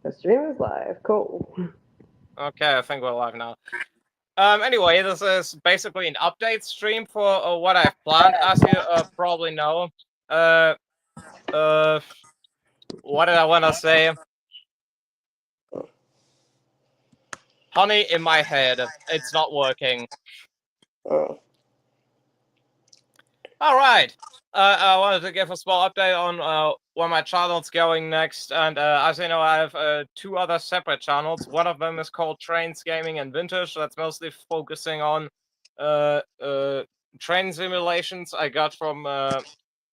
The stream is live. Cool. Okay, I think we're live now. Anyway, this is basically an update stream for what I've planned, as you probably know. What did I want to say? Honey in my head. It's not working. Oh. All right. I wanted to give a small update on where my channel's going next, and as you know, I have two other separate channels. One of them is called Trains, Gaming, and Vintage. That's mostly focusing on train simulations I got from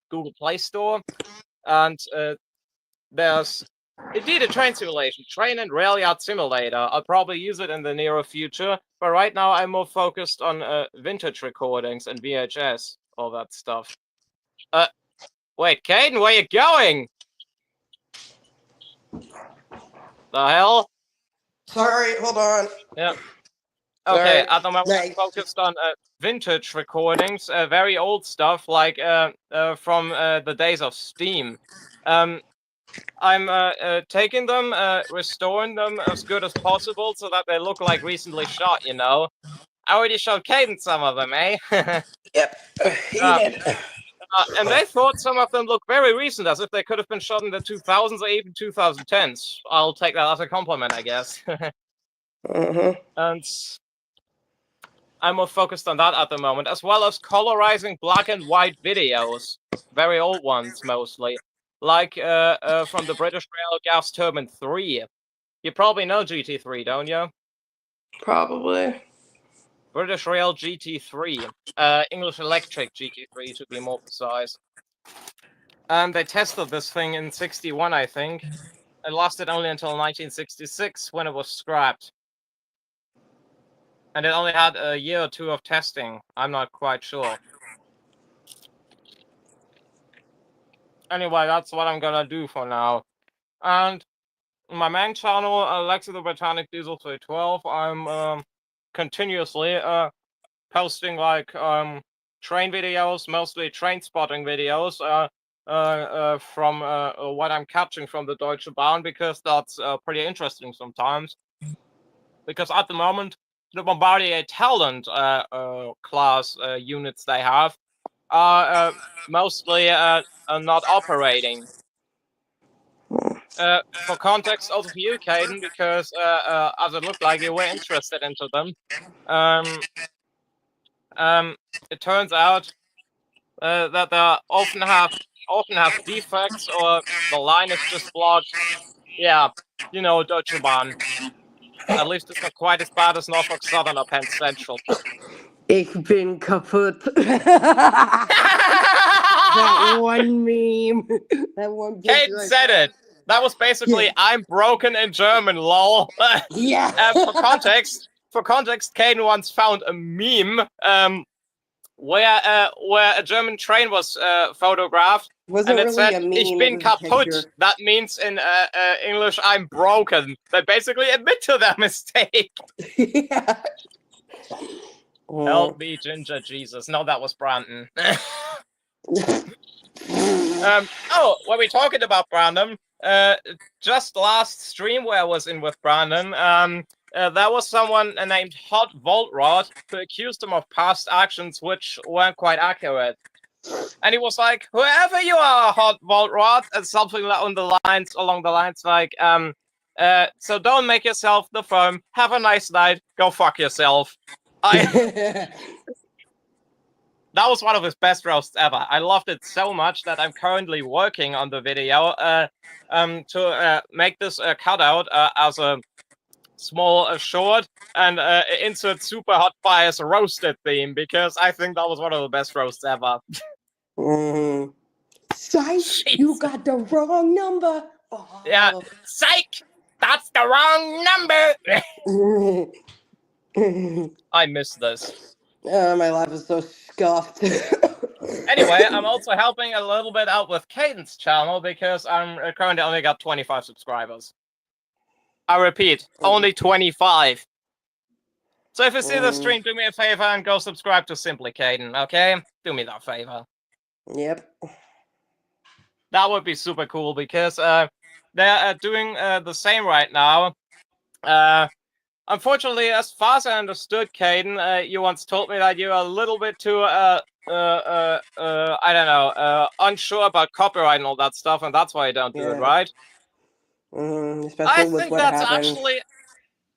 Google Play Store, and there's indeed a train simulation, Train and Rail Yard Simulator. I'll probably use it in the nearer future, but right now I'm more focused on vintage recordings and VHS, all that stuff. Wait, Caden, where you going? The hell? Sorry, hold on. Yeah. Okay, Sorry. at the moment I'm focused on vintage recordings, very old stuff, like from the days of Steam. I'm taking them, restoring them as good as possible so that they look like recently shot, you know? I already showed Caden some of them, eh? Yep. He did. And they thought some of them look very recent, as if they could have been shot in the 2000s or even 2010s. I'll take that as a compliment, I guess. And I'm more focused on that at the moment, as well as colorizing black and white videos. Very old ones, mostly. Like from the British Rail Gas Turbine 3. You probably know GT3, don't you? Probably. British Rail GT3. English Electric GT3, to be more precise. And they tested this thing in 61, I think. It lasted only until 1966, when it was scrapped. And it only had a year or two of testing. I'm not quite sure. Anyway, that's what I'm gonna do for now. And my main channel, Alexi the Botanic Diesel 312, I'm continuously posting like train videos, mostly train spotting videos, from what I'm catching from the Deutsche Bahn, because that's pretty interesting sometimes. Because at the moment, the Bombardier Talent class units they have are mostly not operating. For context, also for you, Caden, because as it looked like you were interested into them, it turns out that they often have defects, or the line is just blocked. Yeah, you know, Deutsche Bahn. At least it's not quite as bad as Norfolk Southern or Penn Central. Ich bin kaputt. That one meme. That one Caden said it. That was basically, I'm broken in German, lol. Yeah. For context, Caden once found a meme where a German train was photographed, Wasn't and it really said, a meme, "Ich bin it was a kaputt." picture. That means in English, I'm broken. They basically admit to their mistake. Yeah. Help me, Ginger Jesus. No, that was Brandon. Oh, when we talking about Brandon, just last stream where I was in with Brandon, there was someone named Hot Voltrod who accused him of past actions which weren't quite accurate. And he was like, "Whoever you are, Hot Voltrod," and something along the lines like, "So don't make yourself the firm. Have a nice night. Go fuck yourself." That was one of his best roasts ever. I loved it so much that I'm currently working on the video to make this cutout as a small short and insert Super Hot Fire's roasted theme, because I think that was one of the best roasts ever. Psych! You got the wrong number! Oh. Yeah, psych! That's the wrong number! I miss this. My life is so scuffed. Anyway, I'm also helping a little bit out with Caden's channel, because I'm currently only got 25 subscribers. I repeat, only 25. So if you see the stream, do me a favor and go subscribe to Simply Caden, okay? Do me that favor. Yep. That would be super cool, because they're doing the same right now. Unfortunately, as far as I understood, Caden, you once told me that you're a little bit too I don't know, unsure about copyright and all that stuff, and that's why you don't do it, Yeah. right? Especially I with think what that's happened. actually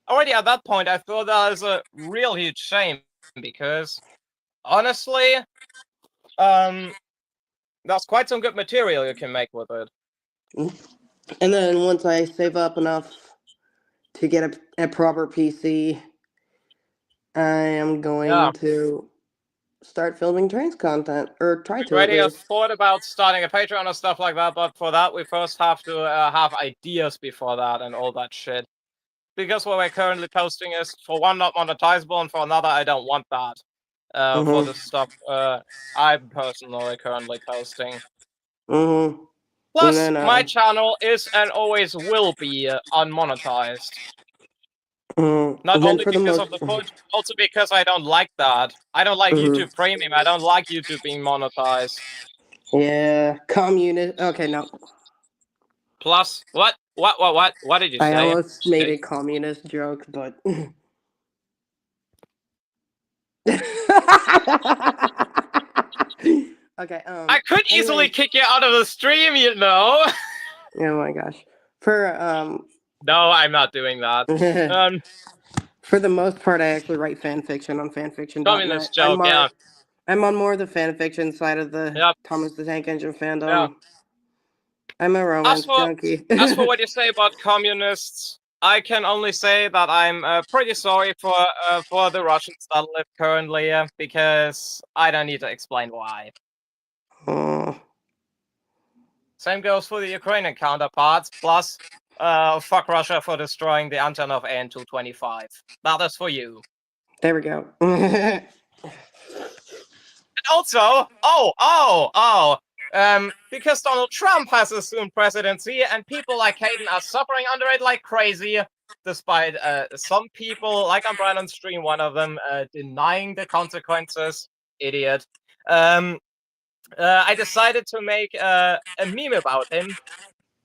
already at that point. I thought that was a real huge shame because honestly, that's quite some good material you can make with it. And then once I save up enough to get a proper PC, I am going to start filming trains content, or try We've to at already least. thought about starting a Patreon or stuff like that, but for that we first have to have ideas before that and all that shit. Because what we're currently posting is, for one, not monetizable, and for another, I don't want that. For the stuff I'm personally currently posting. And Plus, then my channel is and always will be unmonetized. Not and then only for the because most. of the footage, also because I don't like that. I don't like YouTube Premium. I don't like YouTube being monetized. Yeah, communist. Okay, no. Plus, what did you I say? almost made a communist joke, but. Okay. I could easily kick you out of the stream, you know. Oh my gosh. For No, I'm not doing that. For the most part, I actually write fan fiction on fanfiction.net. Communist joke, yeah. I'm on more the fan fiction side of the Thomas the Tank Engine fandom. Yeah. I'm a romance junkie. As for what you say about communists, I can only say that I'm pretty sorry for the Russians that live currently, because I don't need to explain why. Same goes for the Ukrainian counterparts. Plus, fuck Russia for destroying the antenna of AN225. That is for you. There we go. And also, because Donald Trump has assumed presidency and people like Hayden are suffering under it like crazy, despite some people, like on Brandon's stream, one of them, denying the consequences. Idiot. I decided to make a meme about him,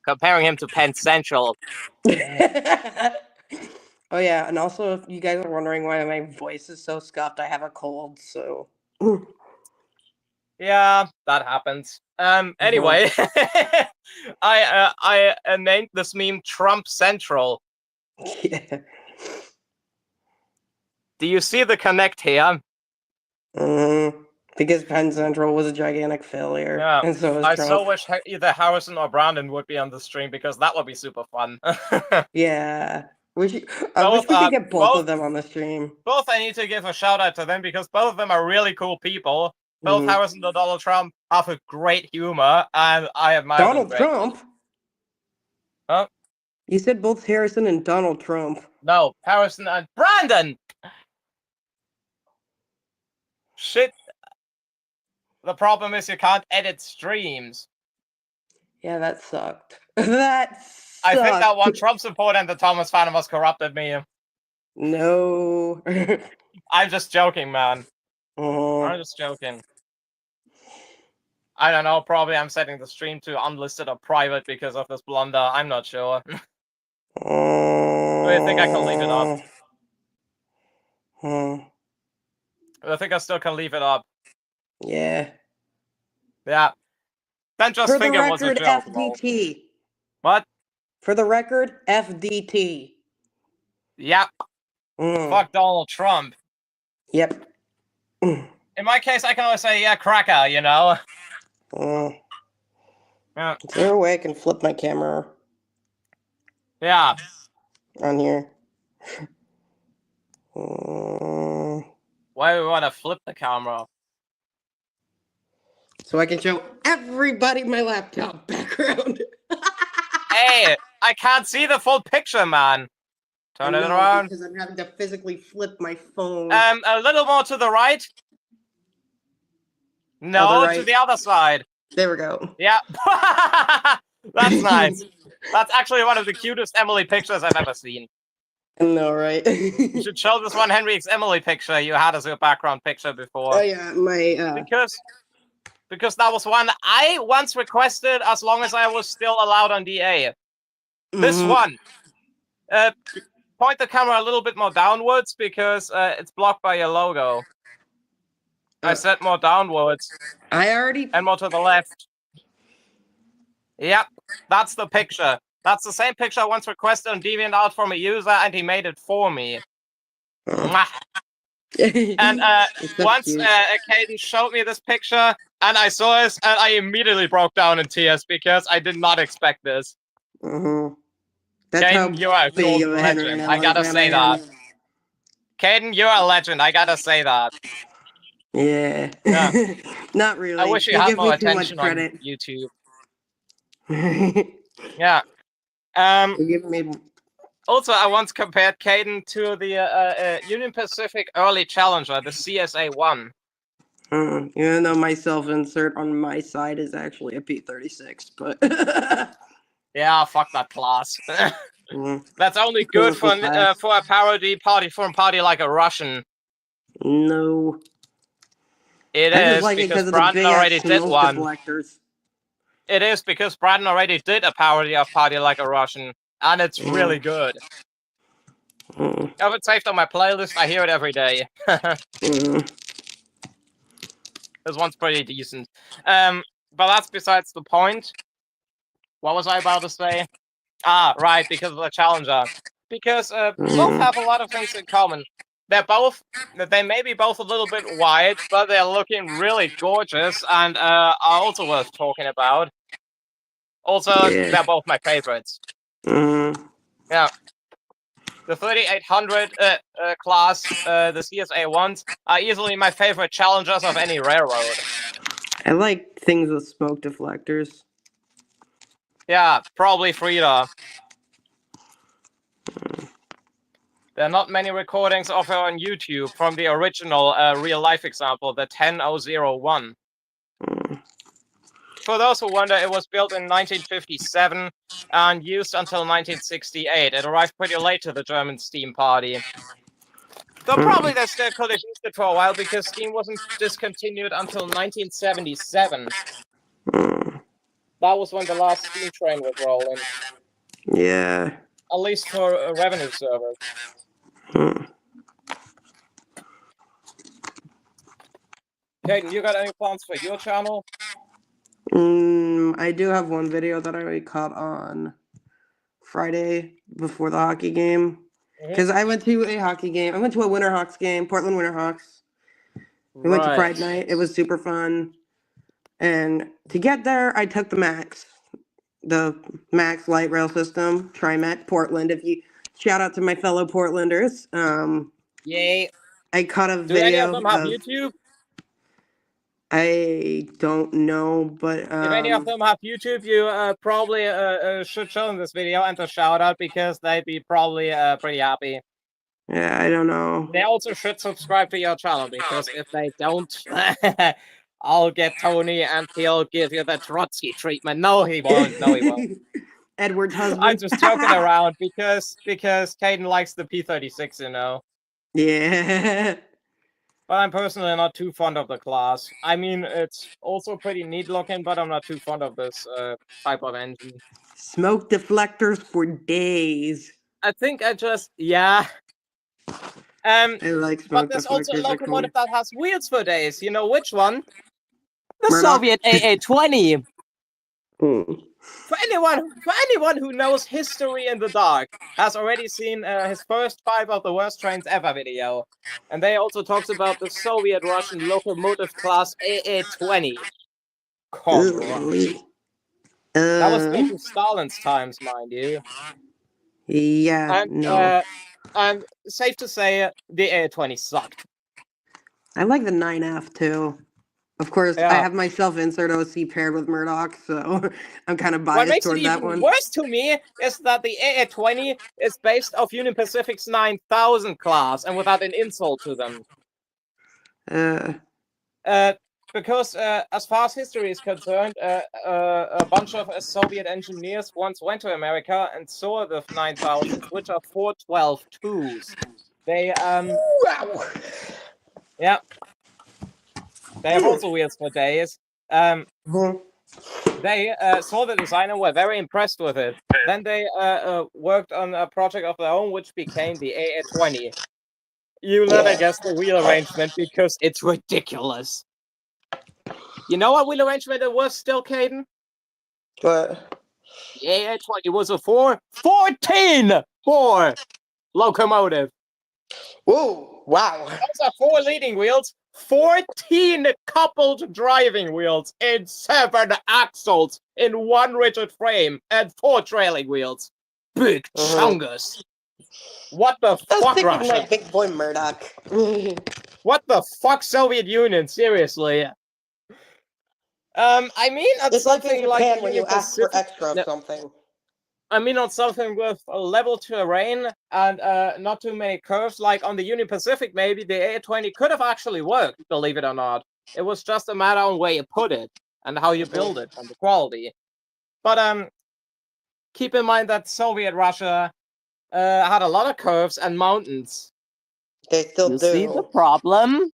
comparing him to Penn Central. Oh yeah, and also if you guys are wondering why my voice is so scuffed, I have a cold, so. Yeah, that happens. Anyway, I named this meme Trump Central. Yeah. Do you see the connect here? Because Penn Central was a gigantic failure. Yeah, and so was I Trump. so wish either Harrison or Brandon would be on the stream because that would be super fun. Yeah. I wish we could get both of them on the stream. Both I need to give a shout out to them because both of them are really cool people. Both Harrison and Donald Trump have a great humor, and I admire Donald them Trump? Huh? You said both Harrison and Donald Trump. No, Harrison and Brandon! Shit. The problem is you can't edit streams. Yeah, that sucked. That sucked. I think that one Trump supporter and the Thomas fan was corrupted me. No. I'm just joking, man. I'm just joking. I don't know, probably I'm setting the stream to unlisted or private because of this blunder. I'm not sure. I think I can leave it up. I think I still can leave it up. Yeah. Yeah. Then just think it was a joke. FDT. What? For the record, FDT. Yep. Fuck Donald Trump. Yep. In my case, I can always say, yeah, cracker, you know? Yeah. Is there a way I can flip my camera? Yeah. On here. Why do we want to flip the camera? So I can show everybody my laptop background. Hey, I can't see the full picture, man. Turn it around. Because I'm having to physically flip my phone. A little more to the right. No, to the other side. There we go. Yeah. That's nice. That's actually one of the cutest Emily pictures I've ever seen. No, right? You should show this one Henry's Emily picture you had as your background picture before. Oh yeah, my because that was one I once requested as long as I was still allowed on DA. This one. Point the camera a little bit more downwards because it's blocked by your logo. I said more downwards. And more to the left. Yep, that's the picture. That's the same picture I once requested on DeviantArt from a user, and he made it for me. And once Caden showed me this picture, and I saw this, and I immediately broke down in tears because I did not expect this. That's Caden, you're a golden legend. I gotta say that. Caden, you're a legend. I gotta say that. Yeah. Not really. I wish you had more attention on YouTube. Yeah. Also, I once compared Caden to the Union Pacific Early Challenger, the CSA-1. Even though my self-insert on my side is actually a P-36, but... Yeah, fuck that class. That's only good for a parody party from a party like a Russian. No. It is like because Brandon already did one. Deflectors. It is because Brandon already did a parody of Party Like a Russian, and it's really good. If it's saved on my playlist, I hear it every day. This one's pretty decent. But that's besides the point. What was I about to say? Ah, right, because of the Challenger. Because both have a lot of things in common. They may be both a little bit wide, but they're looking really gorgeous and are also worth talking about. Also, they're both my favorites. Yeah. The 3800 class, the CSA-1s, are easily my favorite challengers of any railroad. I like things with smoke deflectors. Yeah, probably Frida. There are not many recordings of her on YouTube from the original real-life example, the 10001. For those who wonder, it was built in 1957 and used until 1968. It arrived pretty late to the German Steam Party. Though probably they still could have used it for a while because Steam wasn't discontinued until 1977. That was when the last Steam train was rolling. Yeah. At least for revenue servers. Caden, you got any plans for your channel? I do have one video that I caught on Friday before the hockey game. Because I went to a hockey game. I went to a Winterhawks game, Portland Winterhawks. We went to Pride Night. It was super fun. And to get there, I took the Max light rail system, TriMet, Portland. Shout out to my fellow Portlanders. Yay. I caught a video. Do any of them have YouTube? I don't know, but if any of them have YouTube, you probably should show them this video and a shout out because they'd be probably pretty happy. Yeah, I don't know. They also should subscribe to your channel because if they don't, I'll get Tony and he'll give you the Trotsky treatment. No, he won't. No, he won't. Edward's husband. I'm just joking around because Caden likes the P-36, you know. Yeah. But I'm personally not too fond of the class. I mean, it's also pretty neat looking, but I'm not too fond of this type of engine. Smoke deflectors for days. I think I just, yeah. I like smoke but there's also a locomotive that has wheels for days. You know which one? The Murdoch. Soviet AA-20. For anyone who knows history in the dark, has already seen his first 5 of the worst trains ever video. And they also talks about the Soviet-Russian locomotive class AA-20. Come on. That was built in Stalin's times, mind you. Yeah, and safe to say, the AA-20 sucked. I like the 9F too. Of course, I have my self-insert OC paired with Murdoch, so I'm kind of biased toward that one. What makes it even worse to me is that the AA-20 is based off Union Pacific's 9000 class, and without an insult to them. Because as far as history is concerned, a bunch of Soviet engineers once went to America and saw the 9000s, which are 412-2s. They, yeah. They have also wheels for days. They saw the design and were very impressed with it. Then they worked on a project of their own, which became the AA20. You never Yeah. guess the wheel arrangement because it's ridiculous. You know what wheel arrangement it was still, Caden? What? The AA20 was a 14-4 locomotive. Whoa! Wow. Those are 4 leading wheels, 14 coupled driving wheels, and 7 axles in 1 rigid frame, and 4 trailing wheels. Big chungus. What the I was fuck, thinking Russia? my big boy Murdoch. What the fuck, Soviet Union? Seriously. I mean, on It's like in something like the Japan when Union you ask for Pacific. extra of something. I mean, on something with a level terrain and not too many curves, like on the Union Pacific, maybe the A20 could have actually worked, believe it or not. It was just a matter of where you put it and how you build it and the quality. But keep in mind that Soviet Russia had a lot of curves and mountains. They still You do. see the problem?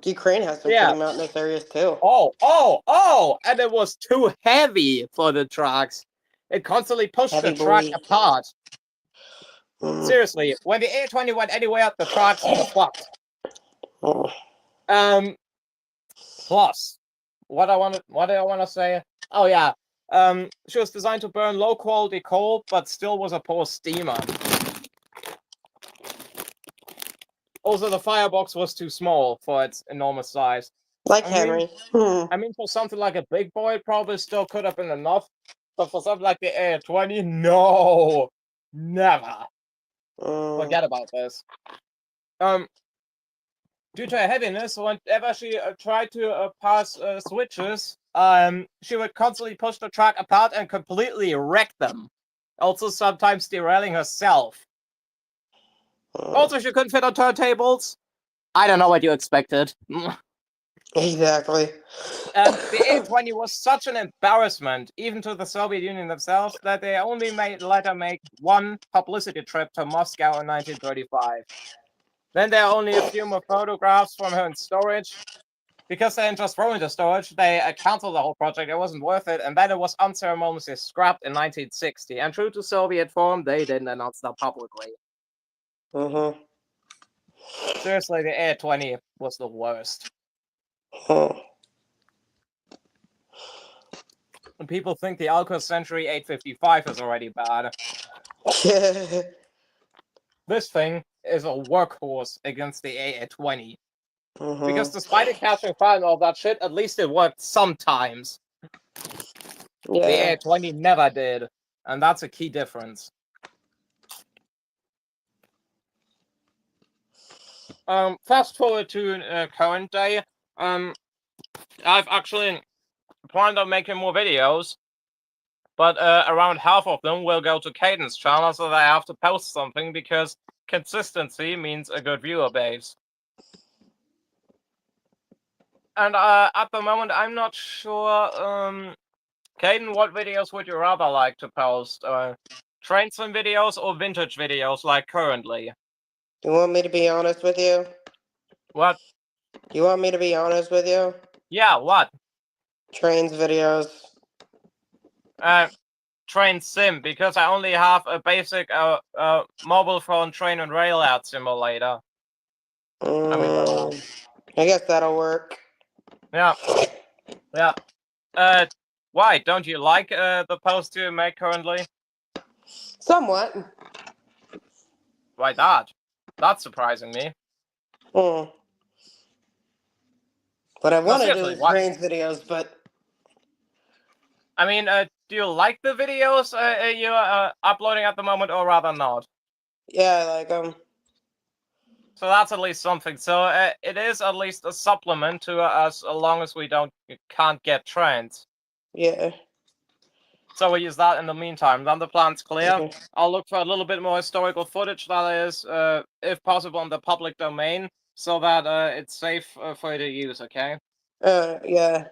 Ukraine has some Yeah. pretty mountainous areas too. Oh! And it was too heavy for the tracks. It constantly pushed Heavy the track boy. apart. Mm. Seriously, when the A20 went anywhere up the tracks, were fucked. Oh. Plus, what did I want to say? Oh yeah, she was designed to burn low quality coal, but still was a poor steamer. Also, the firebox was too small for its enormous size. Like I mean, Henry. I mean, for something like a big boy, it probably still could have been enough. But for something like the A20, no, never. Forget about this. Due to her heaviness, whenever she tried to pass switches, she would constantly push the track apart and completely wreck them. Also, sometimes derailing herself. Also, she couldn't fit on turntables. I don't know what you expected. Exactly. The A20 was such an embarrassment, even to the Soviet Union themselves, that they only let her make 1 publicity trip to Moscow in 1935. Then there are only a few more photographs from her in storage. Because they didn't just throw into storage, they canceled the whole project. It wasn't worth it, and then it was unceremoniously scrapped in 1960. And true to Soviet form, they didn't announce that publicly. Seriously, the A20 was the worst. And people think the Alco Century 855 is already bad. This thing is a workhorse against the A20. Because despite it catching fire and all that shit, at least it worked sometimes. The A20 never did, and that's a key difference. Fast forward to current day. I've actually planned on making more videos, but around half of them will go to Caden's channel, so that I have to post something because consistency means a good viewer base. And at the moment, I'm not sure. Caden, what videos would you rather like to post? Train sim videos or vintage videos like currently? You want me to be honest with you? What? You want me to be honest with you? Yeah, what? Trains videos. Train sim, because I only have a basic mobile phone train and rail out simulator. I guess that'll work. Yeah. Why? Don't you like the post you make currently? Somewhat. Why that? That's surprising me. What I want to do seriously, is what? trains videos, but I mean, do you like the videos you're uploading at the moment, or rather not? yeah, I like them. So that's at least something. So it is at least a supplement to us, as long as we can't get trains. Yeah. So we use that in the meantime. Then the plan's clear. Okay. I'll look for a little bit more historical footage that is, if possible, in the public domain, so that it's safe for you to use. Okay. Yeah.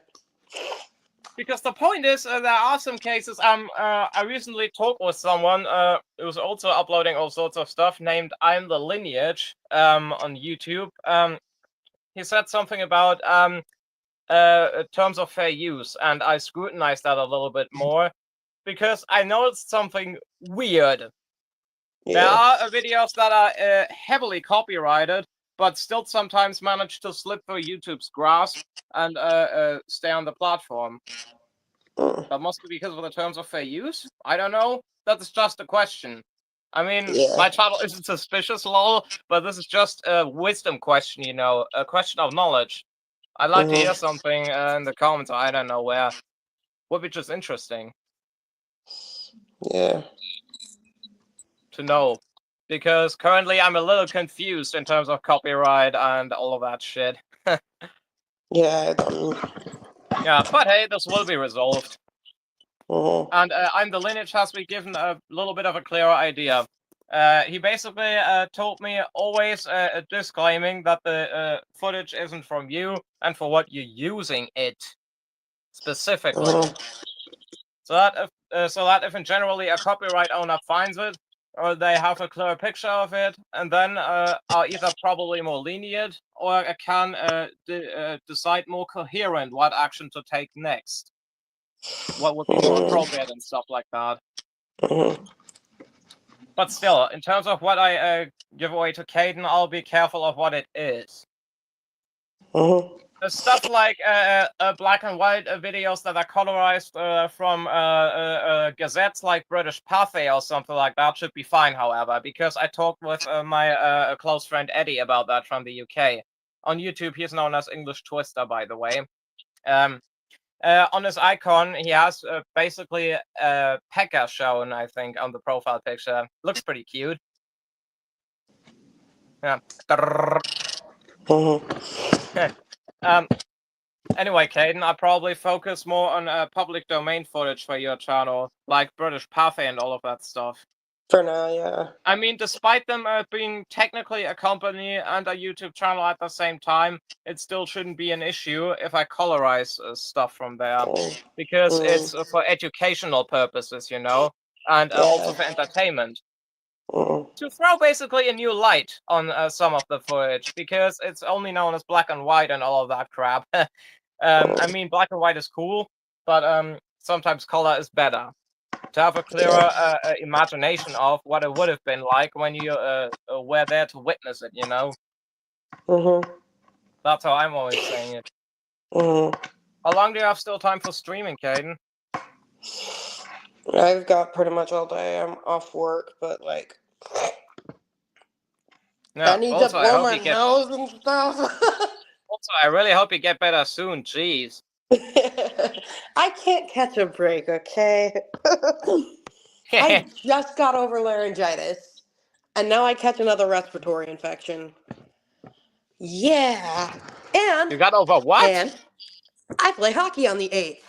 Because the point is, there are some cases. I recently talked with someone who was also uploading all sorts of stuff named "I'm the Lineage" on YouTube. He said something about terms of fair use, and I scrutinized that a little bit more because I noticed something weird. There Yeah. are videos that are heavily copyrighted, but still sometimes manage to slip through YouTube's grasp and stay on the platform. That must be because of the terms of fair use? I don't know. That is just a question. I mean, Yeah. my channel isn't suspicious, lol, but this is just a wisdom question, you know, a question of knowledge. I'd like to hear something in the comments, I don't know where. Would be just interesting Yeah. to know. Because currently I'm a little confused in terms of copyright and all of that shit. Yeah. Yeah, but hey, this will be resolved. Mhm. And I'm the lineage has been given a little bit of a clearer idea. He basically told me always disclaiming that the footage isn't from you and for what you're using it specifically. So that if in generally a copyright owner finds it, or they have a clear picture of it, and then are either probably more lenient or can decide more coherent what action to take next, what would be more appropriate and stuff like that. But still, in terms of what I give away to Caden, I'll be careful of what it is. Stuff like black and white videos that are colorized from gazettes like British Pathe or something like that should be fine, however, because I talked with my close friend Eddie about that from the UK. On YouTube, he's known as English Twister, by the way. On his icon, he has basically a Pekka shown, I think, on the profile picture. Looks pretty cute. Yeah. Anyway, Caden, I probably focus more on public domain footage for your channel, like British Pathe and all of that stuff. For now, yeah. I mean, despite them being technically a company and a YouTube channel at the same time, it still shouldn't be an issue if I colorize stuff from there, because it's for educational purposes, you know, and also for entertainment. To throw basically a new light on some of the footage, because it's only known as black and white and all of that crap. I mean, black and white is cool, but sometimes color is better. To have a clearer imagination of what it would have been like when you were there to witness it, you know? That's how I'm always saying it. How long do you have still time for streaming, Caden? I've got pretty much all day. I'm off work, but like, Yeah, I need also, to I blow hope my you get... nose and stuff. Also, I really hope you get better soon, jeez. I can't catch a break, okay? I just got over laryngitis, and now I catch another respiratory infection. Yeah. You got over what? And I play hockey on the 8th.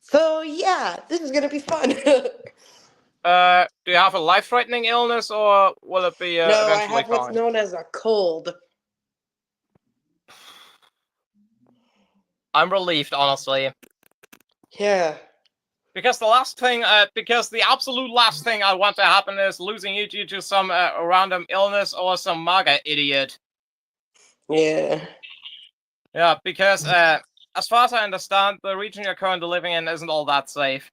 So yeah, this is gonna be fun. Do you have a life-threatening illness, or will it be No, I eventually have what's fine? known as a cold. I'm relieved, honestly. Yeah. Because the absolute last thing I want to happen is losing you due to some random illness or some MAGA idiot. Yeah. Yeah, because as far as I understand, the region you're currently living in isn't all that safe.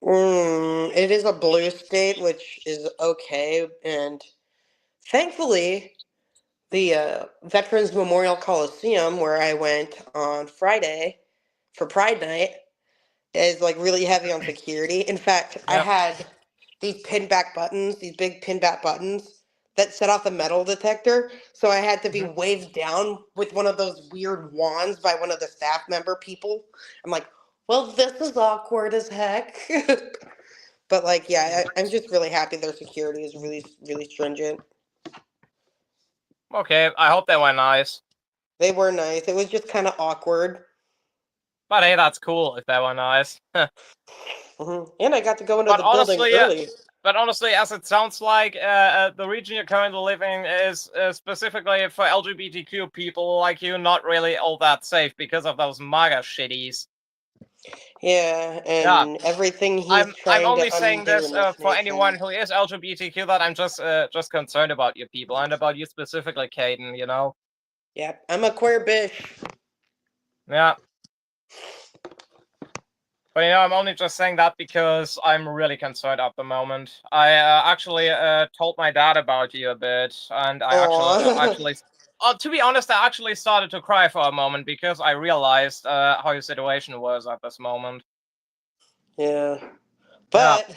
It is a blue state, which is okay, and thankfully, the Veterans Memorial Coliseum, where I went on Friday for Pride Night, is like really heavy on security. In fact, I Yep. had these pinback buttons, these big pinback buttons that set off the metal detector. So I had to be waved down with one of those weird wands by one of the staff member people. I'm like, well, this is awkward as heck. But like, yeah, I'm just really happy their security is really, really stringent. Okay, I hope they were nice. They were nice. It was just kind of awkward. But hey, that's cool if they were nice. And I got to go into But the building honestly, early. as it sounds like, the region you're currently living is specifically for LGBTQ people like you not really all that safe because of those MAGA shitties. Yeah, Yeah, and everything he's I'm trying only to saying undo this in this for anyone nation. who is LGBTQ that I'm just concerned about you people and about you specifically, Caden. You know. Yep, I'm a queer bitch. Yeah. But I'm only just saying that because I'm really concerned at the moment. I actually told my dad about you a bit, and I actually, to be honest, I actually started to cry for a moment because I realized how your situation was at this moment. Yeah. But,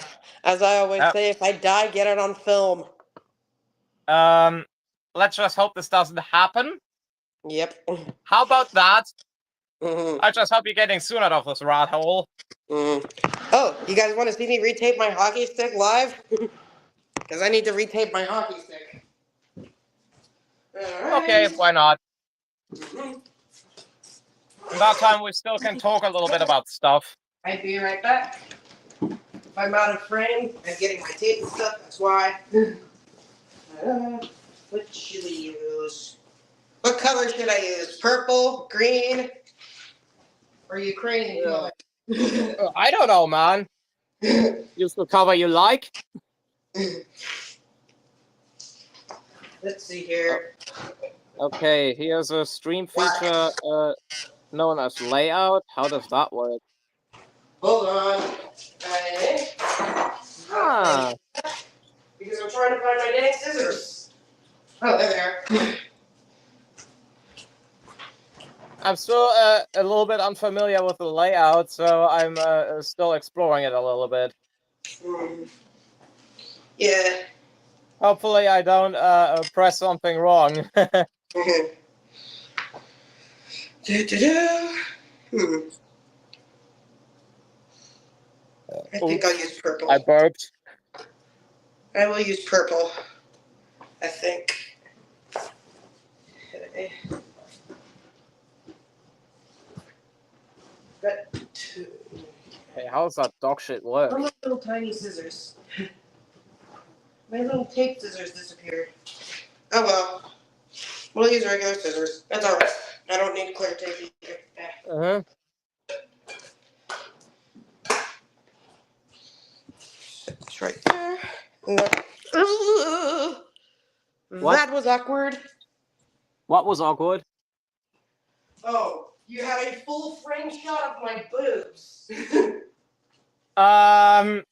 as I always Yeah. say, if I die, get it on film. Let's just hope this doesn't happen. Yep. How about that? Mm-hmm. I just hope you're getting soon out of this rat hole. Mm. Oh, you guys want to see me retape my hockey stick live? Because I need to retape my hockey stick. All Okay, right. why not? Mm-hmm. In that time, we still can talk a little bit about stuff. I'll be right back. If I'm out of frame, I'm getting my tape and stuff. That's why. What should we use? What color should I use? Purple, green, or Ukrainian color? I don't know, man. Use the color you like. Let's see here. Okay, here's a stream feature known as layout. How does that work? Hold on. Okay. Ah, Because I'm trying to find my dang scissors. Oh, they're there. I'm still a little bit unfamiliar with the layout, so I'm still exploring it a little bit. Yeah. Hopefully, I don't press something wrong. Hmm. I think I'll use purple. I burped. I will use purple. I think. Got two. Hey, how's that dog shit work? Where are my little tiny scissors? My little tape scissors disappeared. Oh well. We'll use regular scissors. That's alright. I don't need clear tape either. Uh-huh. It's right there. What? That was awkward. What was awkward? Oh, you had a full frame shot of my boobs. Now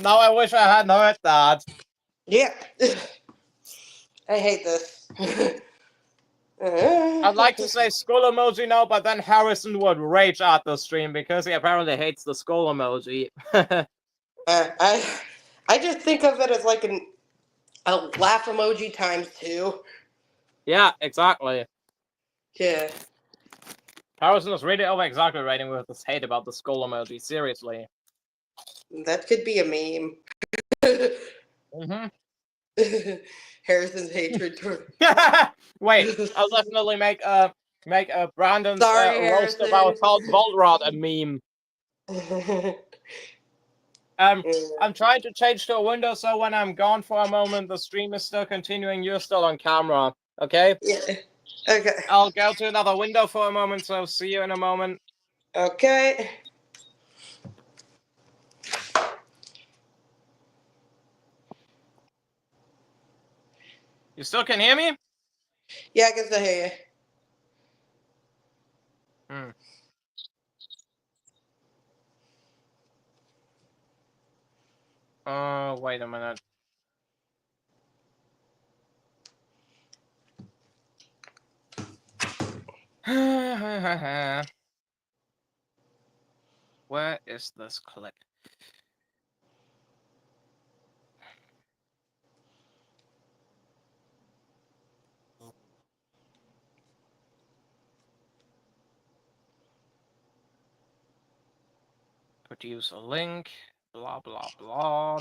I wish I hadn't heard that. Yeah. I hate this. I'd like to say skull emoji now, but then Harrison would rage at the stream because he apparently hates the skull emoji. I just think of it as like a laugh emoji times two. Yeah, exactly. Yeah. Harrison is really over exaggerating with his hate about the skull emoji, seriously. That could be a meme. Mm-hmm. Harrison's hatred toward. Wait, I'll definitely make Brandon's Sorry, roast of Harrison. our cult Volrod a meme. I'm trying to change to a window so when I'm gone for a moment, the stream is still continuing. You're still on camera, okay? Yeah. Okay. I'll go to another window for a moment, so see you in a moment. Okay. You still can hear me? Yeah, I can still hear Hmm. Wait a minute. Where is this clip? Produce a link, blah, blah, blah.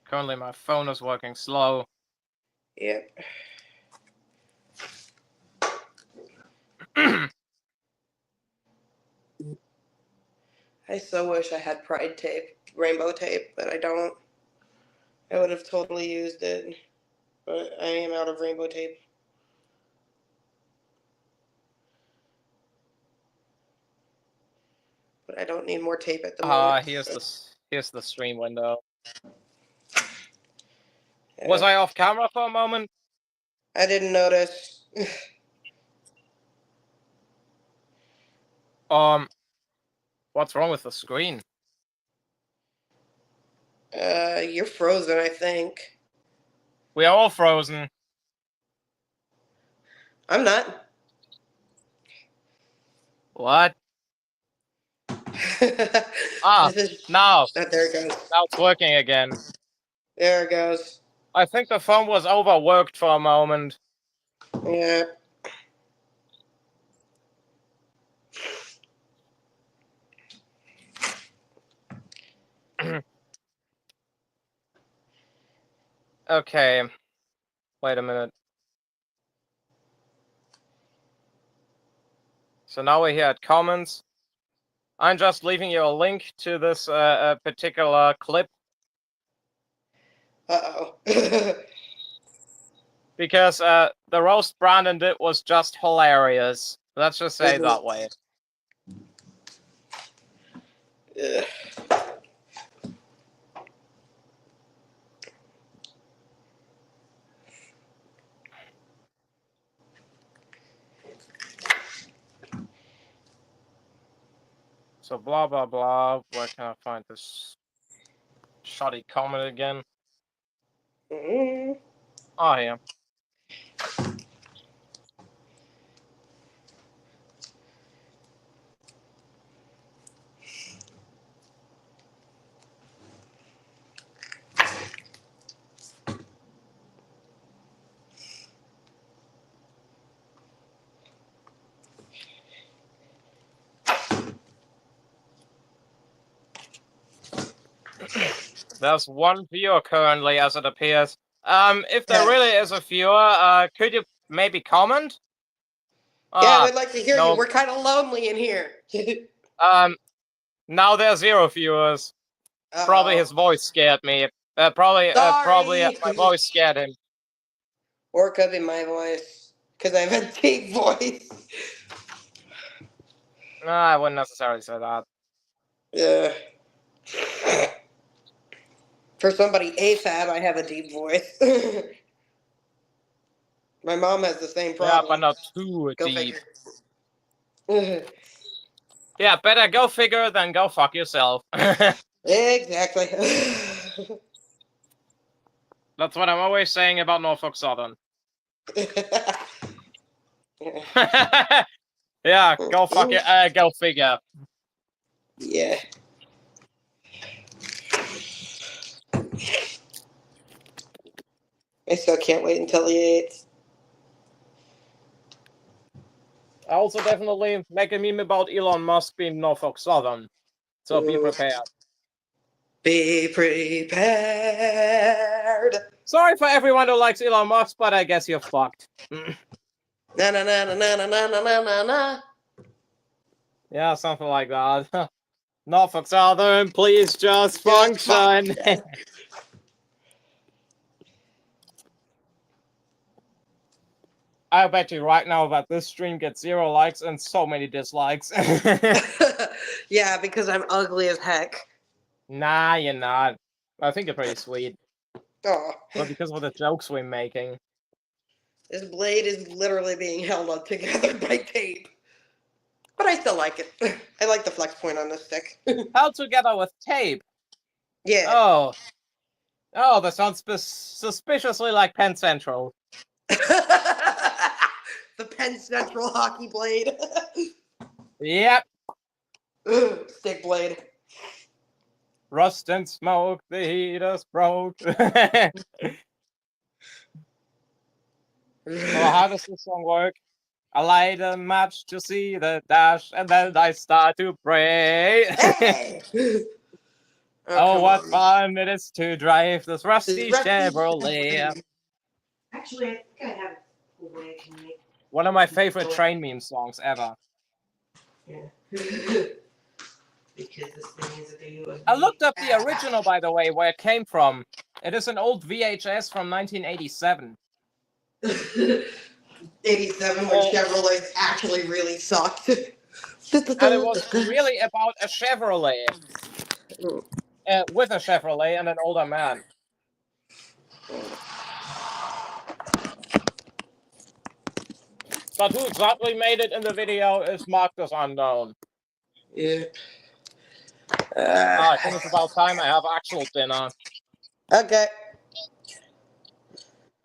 Currently, my phone is working slow. Yep. I so wish I had pride tape, rainbow tape, but I don't. I would have totally used it, but I am out of rainbow tape. But I don't need more tape at the moment. Here's the stream window. Was I off camera for a moment? I didn't notice. What's wrong with the screen? You're frozen, I think. We are all frozen. I'm not. What? This is. Now. There it goes. Now it's working again. There it goes. I think the phone was overworked for a moment. Yeah. Okay. Wait a minute. So now we're here at comments. I'm just leaving you a link to this particular clip. Uh-oh. Because the roast Brandon did was just hilarious. Let's just say it that way. Ugh. So blah blah blah. Where can I find this shoddy comment again? Mm. Oh yeah. There's one viewer currently, as it appears. If there really is a viewer, could you maybe comment? Yeah, we'd like to hear you. No. We're kind of lonely in here. Now there's 0 viewers. Probably his voice scared me. Probably my voice scared him. Or it could be my voice, because I have a deep voice. No, I wouldn't necessarily say that. Yeah. For somebody AFAB, I have a deep voice. My mom has the same problem. Yeah, but not too Go deep. Figure. Yeah, better go figure than go fuck yourself. Exactly. That's what I'm always saying about Norfolk Southern. Yeah, go fuck it. Go figure. Yeah. I still can't wait until the 8th. I also definitely make a meme about Elon Musk being Norfolk Southern. So be prepared. Be prepared. Sorry for everyone who likes Elon Musk, but I guess you're fucked. Na na na na na na na na na. Yeah, something like that. Norfolk Southern, please just function. I bet you right now that this stream gets 0 likes and so many dislikes. Yeah, because I'm ugly as heck. Nah, you're not. I think you're pretty sweet. Oh. But because of the jokes we're making. This blade is literally being held up together by tape. But I still like it. I like the flex point on this stick. Held together with tape? Yeah. Oh. Oh, that sounds suspiciously like Penn Central. The Penn Central hockey blade. Yep. Stick blade. Rust and smoke, the heat is broke. Well, how does this song work? I light a match to see the dash, and then I start to pray. Hey! Oh, what fun it is to drive this rusty Chevrolet. Actually, I think I have a way I can make. One of my favorite train meme songs ever. Yeah. Because this thing is a USB. I looked up the original, by the way, where it came from. It is an old VHS from 1987. 87 when Chevrolets actually really sucked. And it was really about a Chevrolet. With a Chevrolet and an older man. But who exactly made it in the video is marked as unknown. Yeah. I think it's about time I have actual dinner. Okay.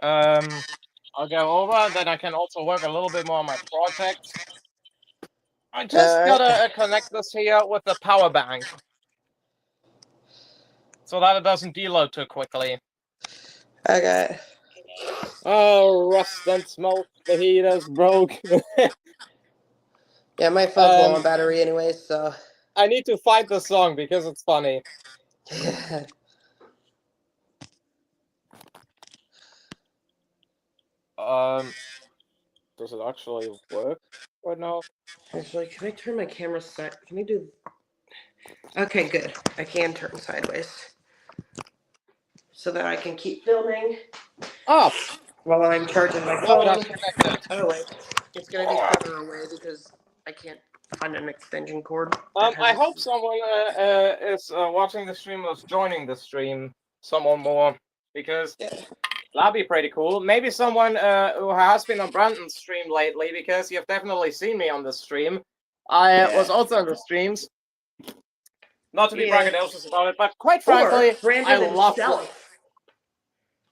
I'll go over, then I can also work a little bit more on my project. I just gotta connect this here with the power bank, so that it doesn't deload too quickly. Okay. Oh, rust and smoke, the heater's broke. Yeah, my phone's low on battery anyway, so. I need to find the song because it's funny. Does it actually work right now? Actually, can I turn my camera side? Can I do? Okay, good. I can turn sideways, so that I can keep filming. Oh, while I'm charging my now it phone. has connected. Oh wait, it's gonna be further away because I can't find an extension cord. I hope someone is watching the stream or is joining the stream. Someone more, because that'd be pretty cool. Maybe someone who has been on Brandon's stream lately, because you've definitely seen me on the stream. I was also on the streams. Not to be braggadocious about it, but quite frankly, or Brandon I love himself.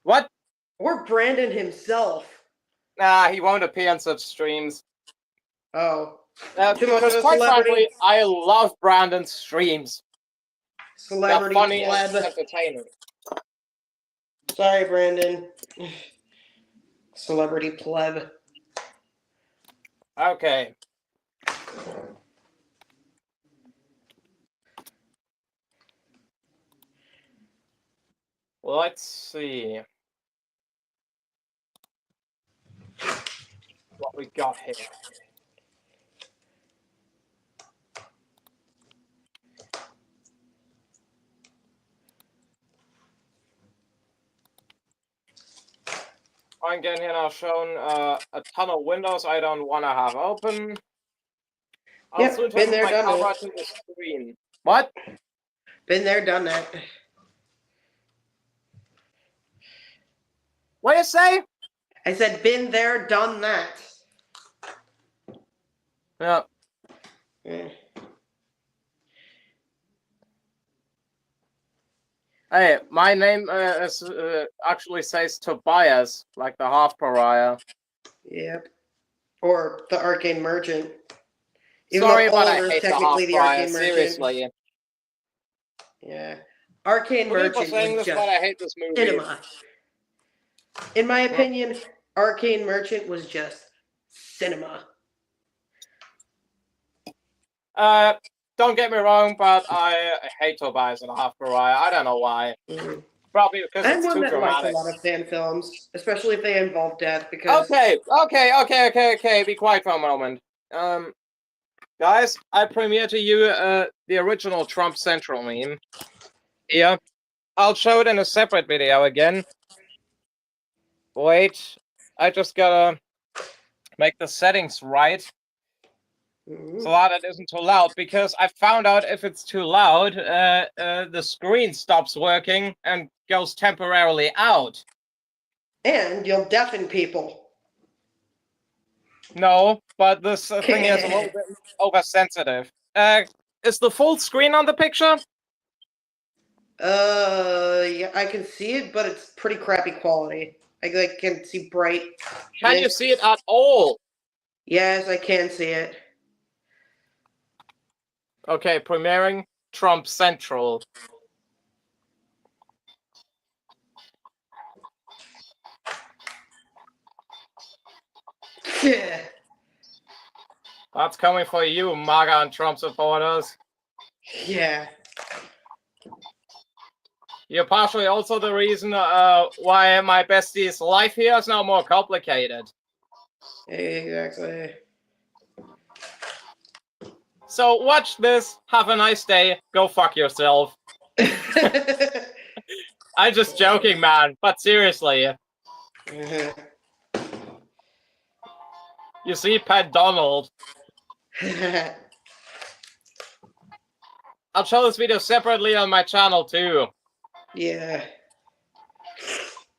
What? Or Brandon himself. Nah, he won't appear on such streams. Oh. Because quite frankly, I love Brandon's streams. Celebrity They're funny pleb. and entertaining. Sorry, Brandon. Celebrity pleb. Okay. Let's see what we got here. I'm getting here now shown a ton of windows I don't want to have open. I'll soon turn my camera to the screen. What? Been there, done that. What do you say? I said, been there, done that. Yeah. Hey, my name actually says Tobias, like the half pariah. Yep. Or the Arcane Merchant. Even Sorry, but I hate the half pariah, seriously. Yeah. Arcane Merchant was just but I hate this movie. cinema. In my opinion, Arcane Merchant was just cinema. Don't get me wrong, but I hate Tobias and a half pariah. I don't know why. Probably because it's too dramatic. I like a lot of fan films, especially if they involve death. Because okay. Be quiet for a moment. Guys, I premiere to you the original Trump Central meme. Here, I'll show it in a separate video again. Wait, I just gotta make the settings right. So that it isn't too loud, because I found out if it's too loud, the screen stops working and goes temporarily out. And you'll deafen people. No, but this thing is a little bit oversensitive. Is the full screen on the picture? Yeah, I can see it, but it's pretty crappy quality. I can see bright. Can you see it at all? Yes, I can see it. Okay, premiering Trump Central. Yeah. That's coming for you, MAGA and Trump supporters. Yeah. You're partially also the reason why my bestie's life here is now more complicated. Exactly. So watch this, have a nice day, go fuck yourself. I'm just joking, man, but seriously. You see Pat Donald. I'll show this video separately on my channel too. Yeah.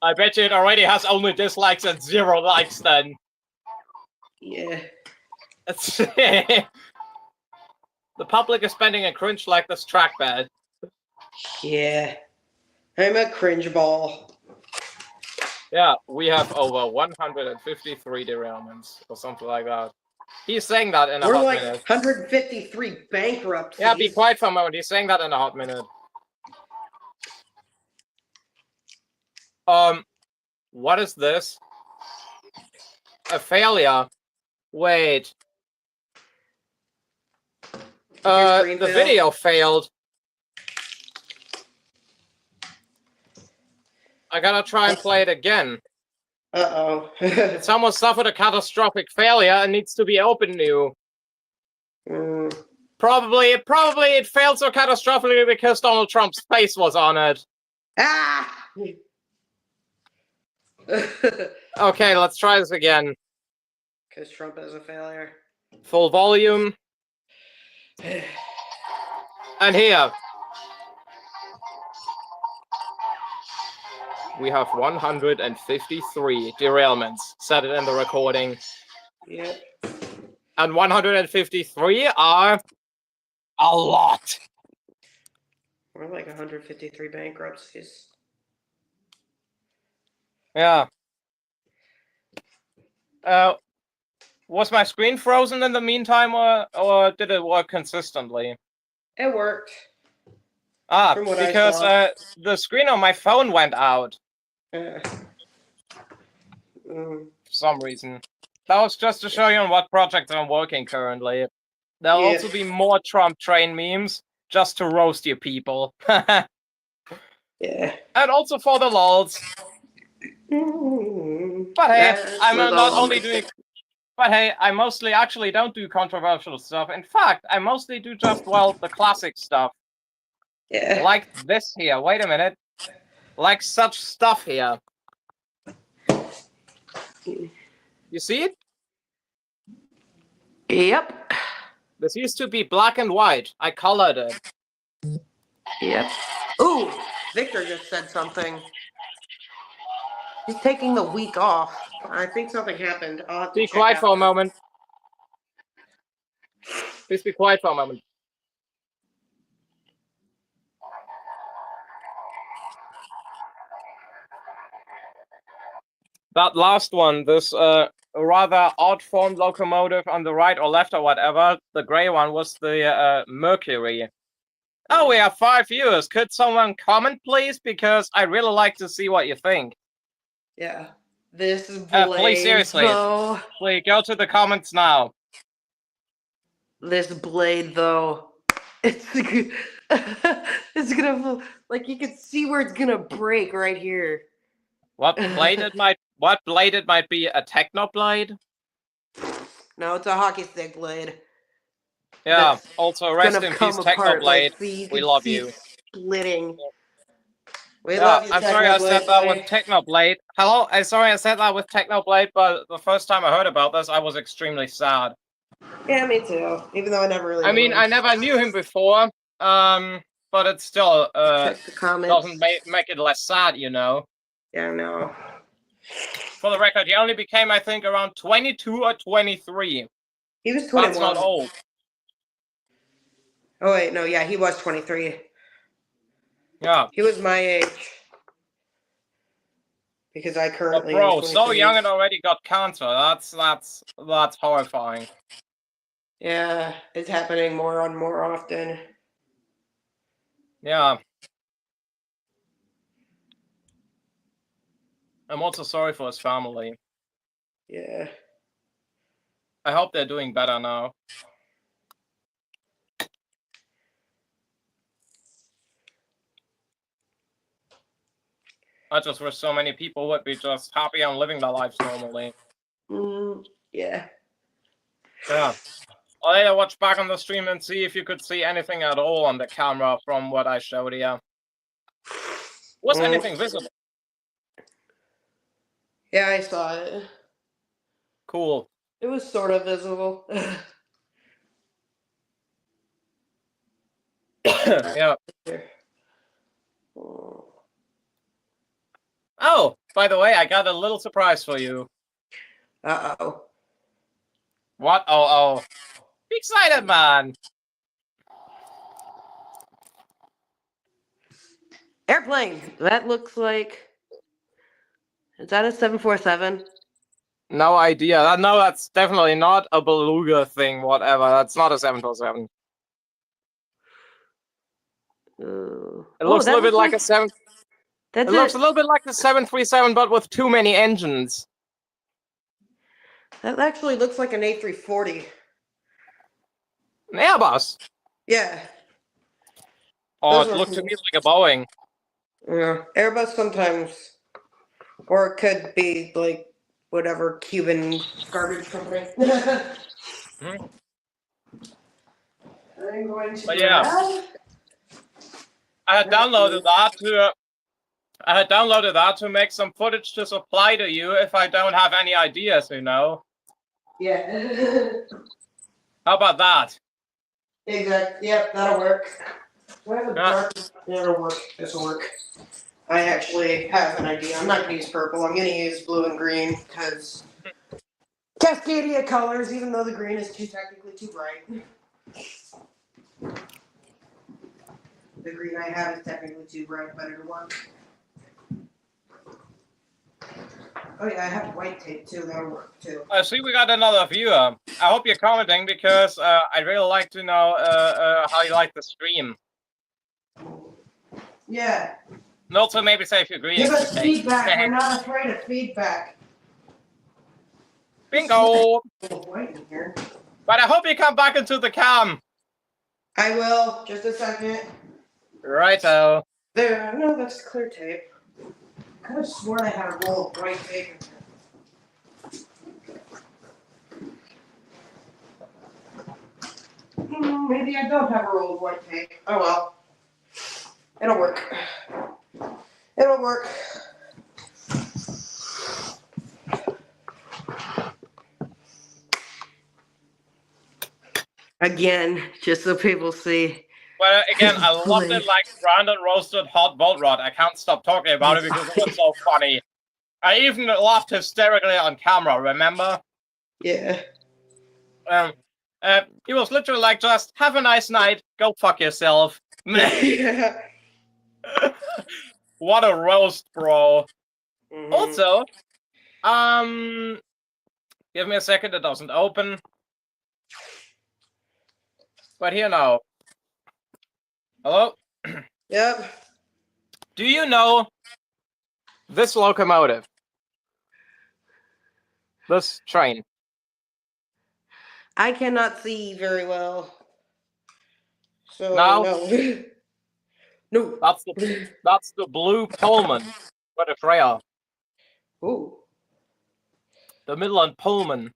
I bet you it already has only dislikes and 0 likes then. Yeah. The public is spending a cringe like this trackpad. Yeah. I'm a cringe ball. Yeah, we have over 153 derailments or something like that. He's saying that in a We're hot like minute. 153 bankruptcies. Yeah, be quiet for a moment. He's saying that in a hot minute. What is this? A failure. Wait. The video failed. I gotta try and play it again. Uh-oh. Someone suffered a catastrophic failure and needs to be opened new. Probably it failed so catastrophically because Donald Trump's face was on it. Ah! Okay, let's try this again. Because Trump is a failure. Full volume. And here. We have 153 derailments. Set it in the recording. Yep. And 153 are a lot. We're like 153 bankruptcies. Yeah. Was my screen frozen in the meantime, or did it work consistently? It worked. Because the screen on my phone went out. For some reason. That was just to show you on what projects I'm working currently. There'll also be more Trump train memes, just to roast you people. Yeah. And also for the lols. But hey, I'm not only doing... But hey, I mostly actually don't do controversial stuff. In fact, I mostly do just, well, the classic stuff. Yeah. Like this here. Wait a minute. Like such stuff here. You see it? Yep. This used to be black and white. I colored it. Yep. Ooh, Victor just said something. He's taking the week off. I think something happened. I'll have to Be check quiet after. for a moment. Please be quiet for a moment. That last one, this rather odd-formed locomotive on the right or left or whatever, the gray one was the Mercury. Oh, we have 5 viewers. Could someone comment, please? Because I really like to see what you think. Yeah. This blade, please, seriously. though. Please, go to the comments now. This blade, though. It's gonna, like, you can see where it's gonna break right here. What blade it might be? A techno blade? No, it's a hockey stick blade. Yeah, also rest in peace, Technoblade. Like, see, we love you. Splitting. We Yeah, love you, I'm sorry I said that with Technoblade. Hello, I'm sorry I said that with Technoblade, but the first time I heard about this, I was extremely sad. Yeah, me too. Even though I never really. I mean, I never knew him before, but it still check the comments. doesn't make it less sad, you know. Yeah, I know. For the record, he only became, I think, around 22 or 23. He was 21. That's not old. Oh wait, no, yeah, he was 23. Yeah. He was my age. Because I currently. Bro, so young and already got cancer. That's horrifying. Yeah, it's happening more and more often. Yeah. I'm also sorry for his family. Yeah. I hope they're doing better now. I just wish so many people would be just happy and living their lives normally. Yeah. Yeah. I'll later watch back on the stream and see if you could see anything at all on the camera from what I showed you. Was anything visible? Yeah, I saw it. Cool. It was sort of visible. Yeah. Oh, By the way, I got a little surprise for you. Uh-oh. What? Oh. Be excited, man. Airplane. That looks like... Is that a 747? No idea. No, that's definitely not a beluga thing, whatever. That's not a 747. It looks a little bit like a 7... That's It looks a little bit like the 737, but with too many engines. That actually looks like an A340. An Airbus. Yeah. Oh, Those it are looked to cool. me like a Boeing. Yeah. Airbus sometimes. Or it could be like whatever Cuban garbage company. Mhm. I'm going to But yeah, grab. I had downloaded that to make some footage to supply to you if I don't have any ideas, you know. Yeah. How about that? Exactly. Yep, that'll work. Do I have a Yeah. dark? Yeah, it'll work. This'll work. I actually have an idea. I'm not gonna use purple. I'm gonna use blue and green because Cascadia colors, even though the green is technically too bright. The green I have is technically too bright, but it'll work. Oh yeah, I have white tape too. That'll work too. I see we got another viewer. I hope you're commenting because I'd really like to know how you like the stream. Yeah. And also maybe say a few greetings. Give us feedback. We're not afraid of feedback. Bingo! White in here. But I hope you come back into the cam. I will. Just a second. Righto. There. No, that's clear tape. I could have sworn I had a roll of white tape in here. Maybe I don't have a roll of white tape. Oh well. It'll work. It'll work. Again, just so people see. Well, again, I loved it like ground and roasted hot bolt rod. I can't stop talking about it because it was so funny. I even laughed hysterically on camera, remember? Yeah. He was literally like, just have a nice night, go fuck yourself. Yeah. What a roast, bro. Mm-hmm. Also, give me a second, it doesn't open. But here now. Hello? Yep. Do you know this locomotive? This train? I cannot see very well. So No? no. No. That's the blue Pullman. What a trail. Ooh. The Midland Pullman.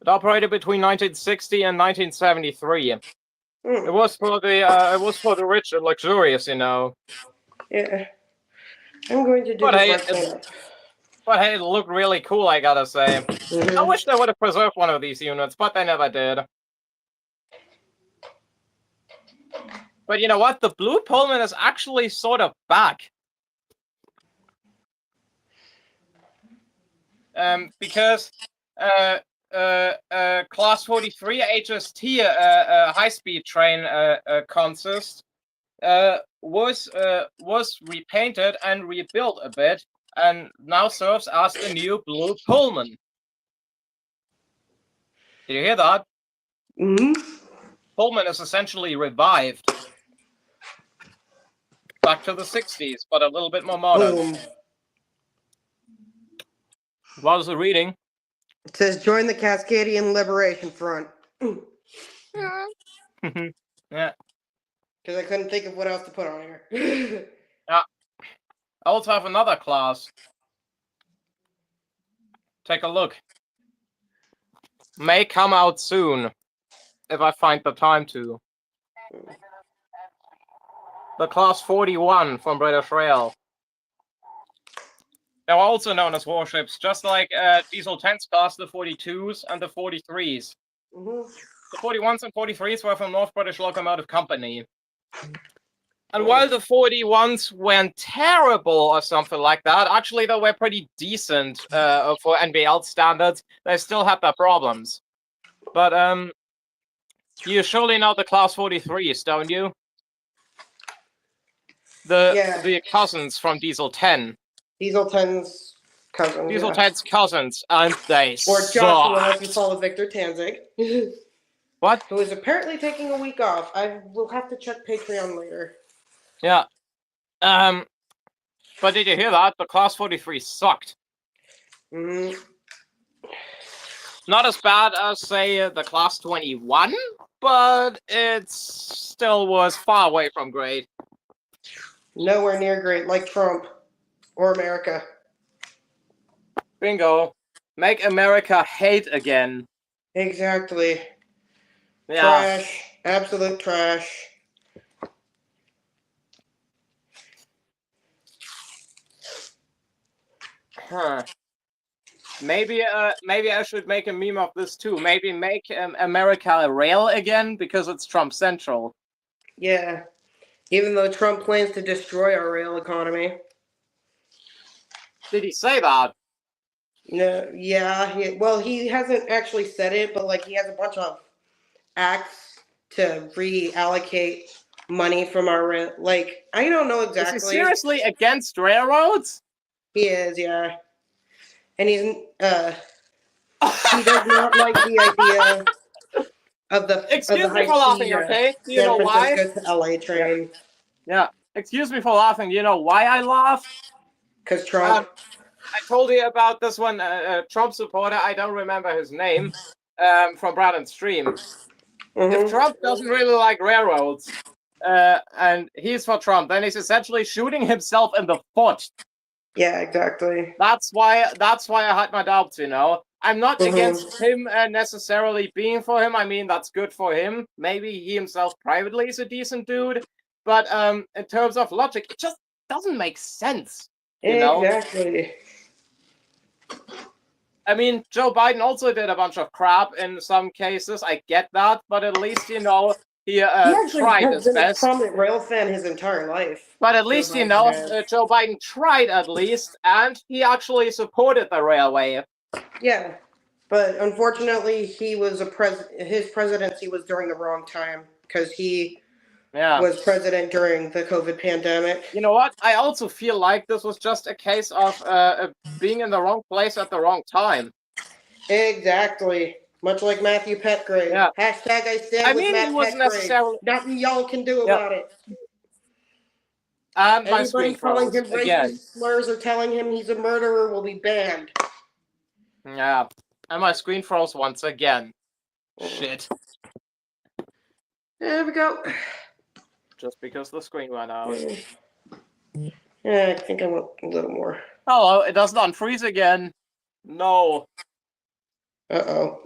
It operated between 1960 and 1973. It was for the rich and luxurious, you know. Yeah. I'm going to do But this hey, right it looked really cool, I gotta say. I wish they would have preserved one of these units, but they never did. But you know what? The blue Pullman is actually sort of back. Because Class 43 HST high-speed train consist was repainted and rebuilt a bit, and now serves as the new blue Pullman. Did you hear that? Mm-hmm. Pullman is essentially revived. Back to the 60s, but a little bit more modern. Boom. What was the reading? It says join the Cascadian Liberation Front. Yeah. Because I couldn't think of what else to put on here. Yeah. I also have another class. Take a look. May come out soon, if I find the time to. The Class 41 from British Rail. They were also known as warships, just like Diesel 10's class, the 42s and the 43s. Mm-hmm. The 41s and 43s were from North British Locomotive Company. And while the 41s went terrible or something like that, actually they were pretty decent for NBL standards. They still had their problems. But you surely know the Class 43s, don't you? The cousins from Diesel 10. Diesel 10's cousins. Diesel 10's cousins, and they or suck. Joshua, if you follow Victor Tanzig. What? Who is apparently taking a week off. I will have to check Patreon later. Yeah. But did you hear that? The Class 43 sucked. Mm-hmm. Not as bad as, say, the Class 21, but it still was far away from great. Nowhere near great, like Trump or America. Bingo. Make America hate again. Exactly. Yeah. Trash. Absolute trash. Huh. Maybe I should make a meme of this too. Maybe make America a rail again because it's Trump Central. Yeah. Even though Trump plans to destroy our rail economy. Did he say that? No, yeah. He hasn't actually said it, but like he has a bunch of acts to reallocate money from our rail. Like I don't know exactly. Is he seriously against railroads? He is, yeah. And he does not like the idea of the Excuse me for laughing, okay? Do you know why? San Francisco to LA train. Yeah. Excuse me for laughing. Do you know why I laugh? Because Trump. I told you about this one Trump supporter. I don't remember his name. From Brandon's stream. If Trump doesn't really like railroads, and he's for Trump, then he's essentially shooting himself in the foot. Yeah, exactly. That's why I had my doubts, you know. I'm not against him necessarily being for him. I mean, that's good for him. Maybe he himself privately is a decent dude. But in terms of logic, it just doesn't make sense. You know? Exactly. I mean, Joe Biden also did a bunch of crap in some cases. I get that. But at least, you know, he tried his best. He's been a prominent rail fan his entire life. But at least, you know, Joe Biden tried at least, and he actually supported the railway. Yeah, but unfortunately, he was his presidency was during the wrong time because he was president during the COVID pandemic. You know what? I also feel like this was just a case of being in the wrong place at the wrong time. Exactly. Much like Matthew Petgrave. Yeah. Hashtag I stand with Matt Petgrave. Nothing y'all can do about it. And anybody calling him racist slurs or telling him he's a murderer will be banned. Yeah. And my screen froze once again. Shit. There we go. Just because the screen went out. Yeah, I think I want a little more. Hello, it doesn't unfreeze again. No. Uh-oh.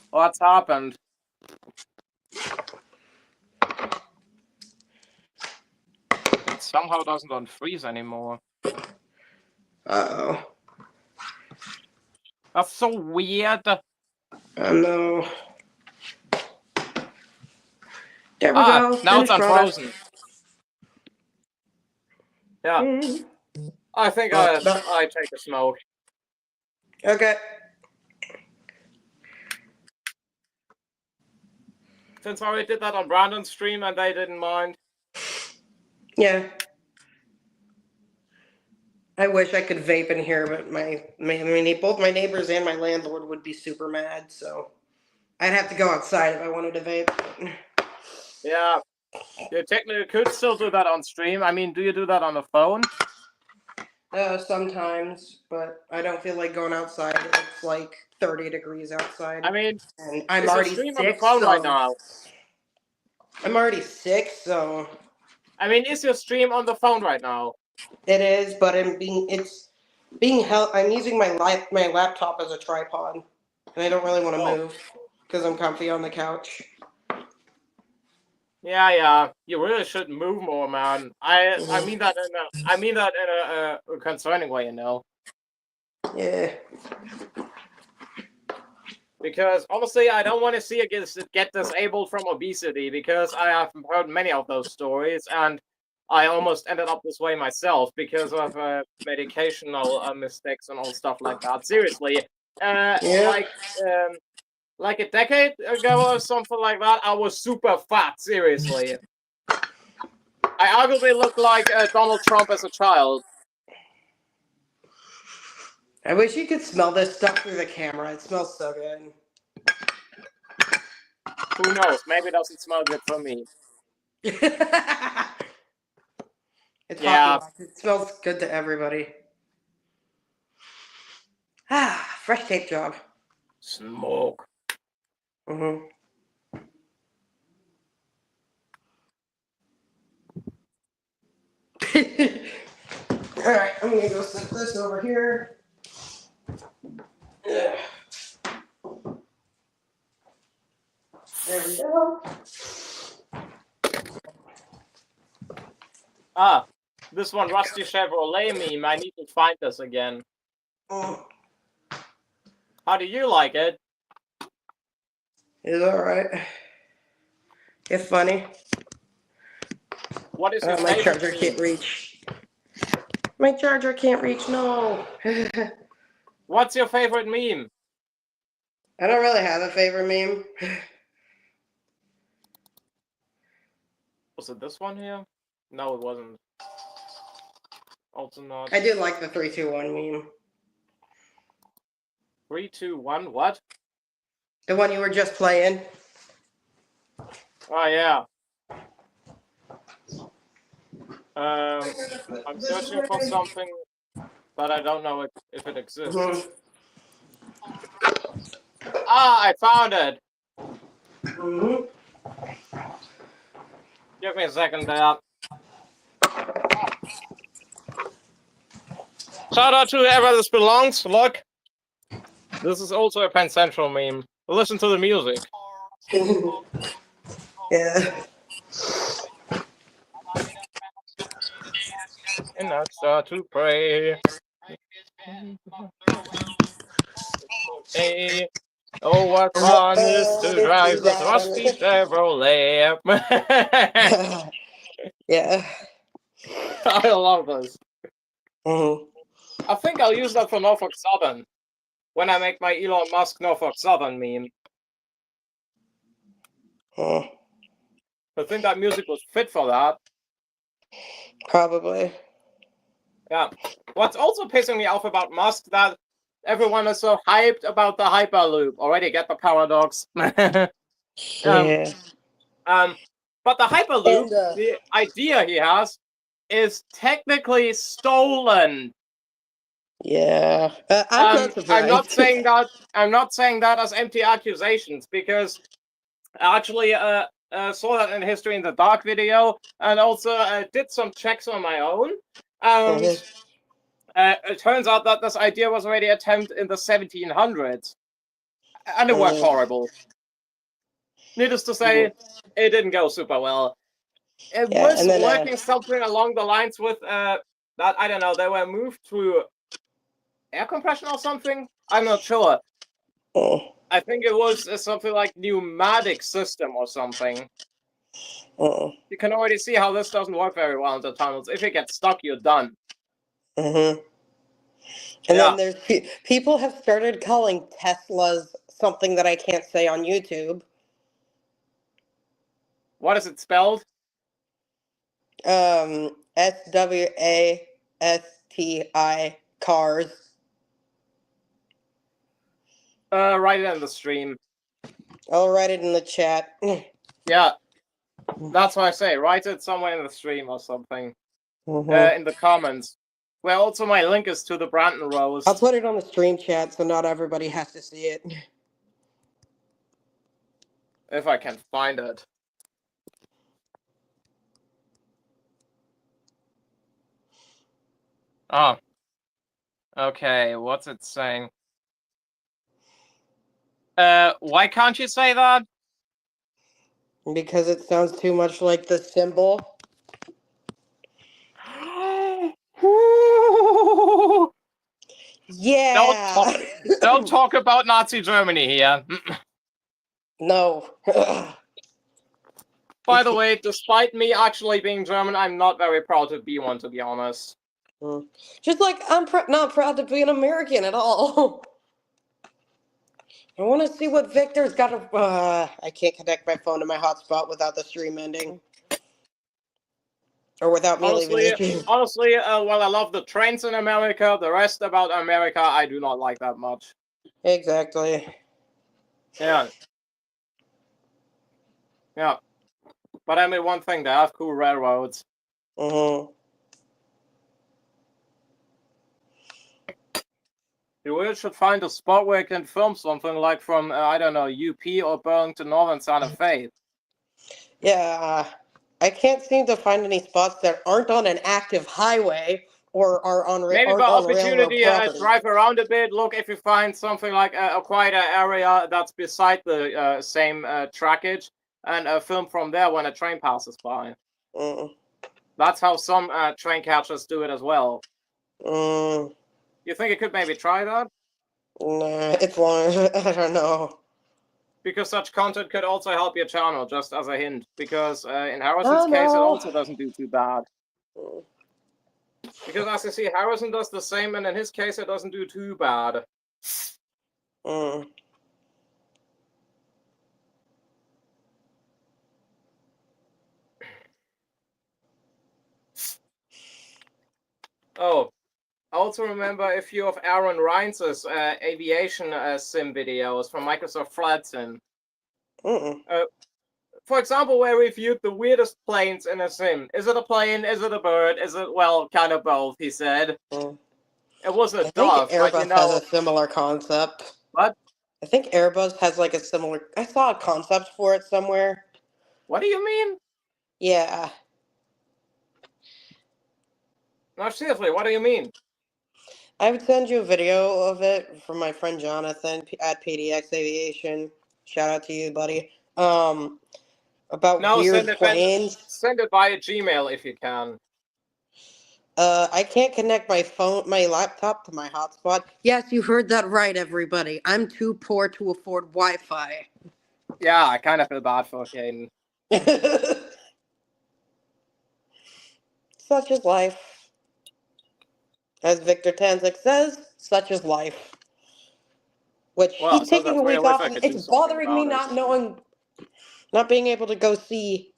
What's happened? It somehow doesn't unfreeze anymore. Uh-oh. That's so weird. I know. There we go. Now it's unfrozen. Yeah. I think I take a smoke. Okay. Since I already did that on Brandon's stream and they didn't mind. Yeah. I wish I could vape in here, but both my neighbors and my landlord would be super mad, so I'd have to go outside if I wanted to vape. Yeah. You technically could still do that on stream. I mean, do you do that on the phone? Sometimes, but I don't feel like going outside. It's like 30 degrees outside. I mean, and I'm already sick on the phone right now. I'm already sick, so. I mean, is your stream on the phone right now? It is, but I'm using my laptop as a tripod, and I don't really want to move because I'm comfy on the couch. Yeah. You really should move more, man. I mean that in a concerning way, you know. Yeah. Because honestly, I don't want to see it get disabled from obesity, because I have heard many of those stories, and I almost ended up this way myself because of medicational mistakes and all stuff like that. Seriously, Yep. like a decade ago or something like that, I was super fat. Seriously, I arguably looked like Donald Trump as a child. I wish you could smell this stuff through the camera. It smells so good. Who knows? Maybe it doesn't smell good for me. It's hockey Yeah. wax. It smells good to everybody. Ah, fresh tape job. Smoke. Mm-hmm. Alright, I'm gonna go set this over here. There we go. Ah, this one, Rusty Chevrolet meme. I need to find this again. Oh, How do you like it? it's alright. It's funny. What is your My favorite charger meme? can't reach. My charger can't reach, no. What's your favorite meme? I don't really have a favorite meme. Was it this one here? No, it wasn't. Also not. I do like the 3-2-1 meme. 3, 2, 1, what? The one you were just playing. Oh, yeah. I'm searching for something, but I don't know if it exists. Mm-hmm. Ah, I found it! Mm-hmm. Give me a second there. Shout out to whoever this belongs. Look. This is also a Penn Central meme. Listen to the music. Yeah. And I start to pray. Hey. Oh, what fun it is to drive this rusty Chevrolet. Yeah. I love this. Mm-hmm. I think I'll use that for Norfolk Southern when I make my Elon Musk Norfolk Southern meme. Mm. I think that music was fit for that. Probably. Yeah. What's also pissing me off about Musk, that everyone is so hyped about the Hyperloop. Already get the paradox. Yeah. But the Hyperloop, And, the idea he has, is technically stolen. yeah. I'm not surprised. I'm not saying that as empty accusations, because I actually saw that in History in the Dark video, and also did some checks on my own. And it turns out that this idea was already attempted in the 1700s, and it worked horrible. Needless to say, it didn't go super well. It was working something along the lines with that, I don't know, they were moved through air compression or something? I'm not sure. I think it was something like pneumatic system or something. You can already see how this doesn't work very well in the tunnels. If it gets stuck, you're done. And then there's people have started calling Teslas something that I can't say on YouTube. What is it spelled? SWASTI cars. Write it in the stream. I'll write it in the chat. Yeah. That's what I say. Write it somewhere in the stream or something. Mm-hmm. In the comments. Where also my link is to the Brandon roast. I'll put it on the stream chat so not everybody has to see it. If I can find it. Oh. Okay, what's it saying? Why can't you say that? Because it sounds too much like the symbol. Yeah. Don't talk about Nazi Germany here. No. By the way, despite me actually being German, I'm not very proud to be one, to be honest. Just like I'm not proud to be an American at all. I want to see what Victor's got to. I can't connect my phone to my hotspot without the stream ending. Or without me leaving the stream. Honestly, well, I love the trains in America. The rest about America, I do not like that much. Exactly. Yeah. Yeah. But I mean, one thing, they have cool railroads. Mm-hmm. You really should find a spot where you can film something like from, I don't know, UP or Burlington Northern Santa Fe. Yeah. I can't seem to find any spots that aren't on an active highway or Maybe by aren't on railroad opportunity, property. drive around a bit, look if you find something like a quieter area that's beside the same trackage, and film from there when a train passes by. Mm. That's how some train catchers do it as well. Mm. You think you could maybe try that? Nah, it's long. I don't know. Because such content could also help your channel, just as a hint. Because in Harrison's Oh case, it no. also doesn't do too bad. Because as you see, Harrison does the same, and in his case, it doesn't do too bad. Mm. Oh, I also remember a few of Aaron Reins's aviation sim videos from Microsoft Flight Sim. For example, where we reviewed the weirdest planes in a sim. Is it a plane? Is it a bird? Is it, well, kind of both, he said. It was a I think dove, but Airbus has a similar concept. What? I think Airbus has like a similar. I saw a concept for it somewhere. What do you mean? Yeah. No, seriously, what do you mean? I would send you a video of it from my friend Jonathan at PDX Aviation. Shout out to you, buddy. About No, weird planes. send it via Gmail if you can. I can't connect my laptop to my hotspot. Yes, you heard that right, everybody. I'm too poor to afford Wi-Fi. Yeah, I kind of feel bad for Caden. Such is life. As Victor Tanzik says, such is life. Which Well, he's so taking that's a really week if off, I and could do it's something bothering me about it. not being able to go see.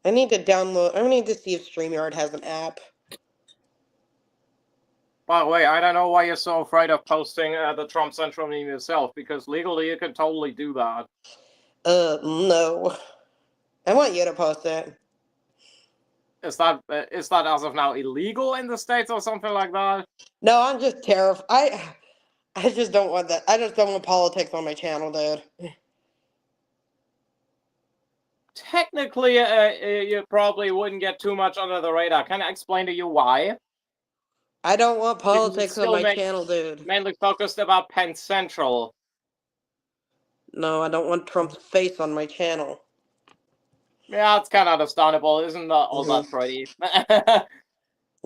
I need to download. I need to see if StreamYard has an app. By the way, I don't know why you're so afraid of posting the Trump Central meme yourself, because legally you can totally do that. No. I want you to post it. Is that as of now illegal in the States or something like that? No, I'm just terrified. I just don't want that. I just don't want politics on my channel, dude. Technically, you probably wouldn't get too much under the radar. Can I explain to you why? I don't want Because it's politics on still my channel, dude. mainly focused about Penn Central. No, I don't want Trump's face on my channel. Yeah, it's kind of understandable. Isn't that all that pretty?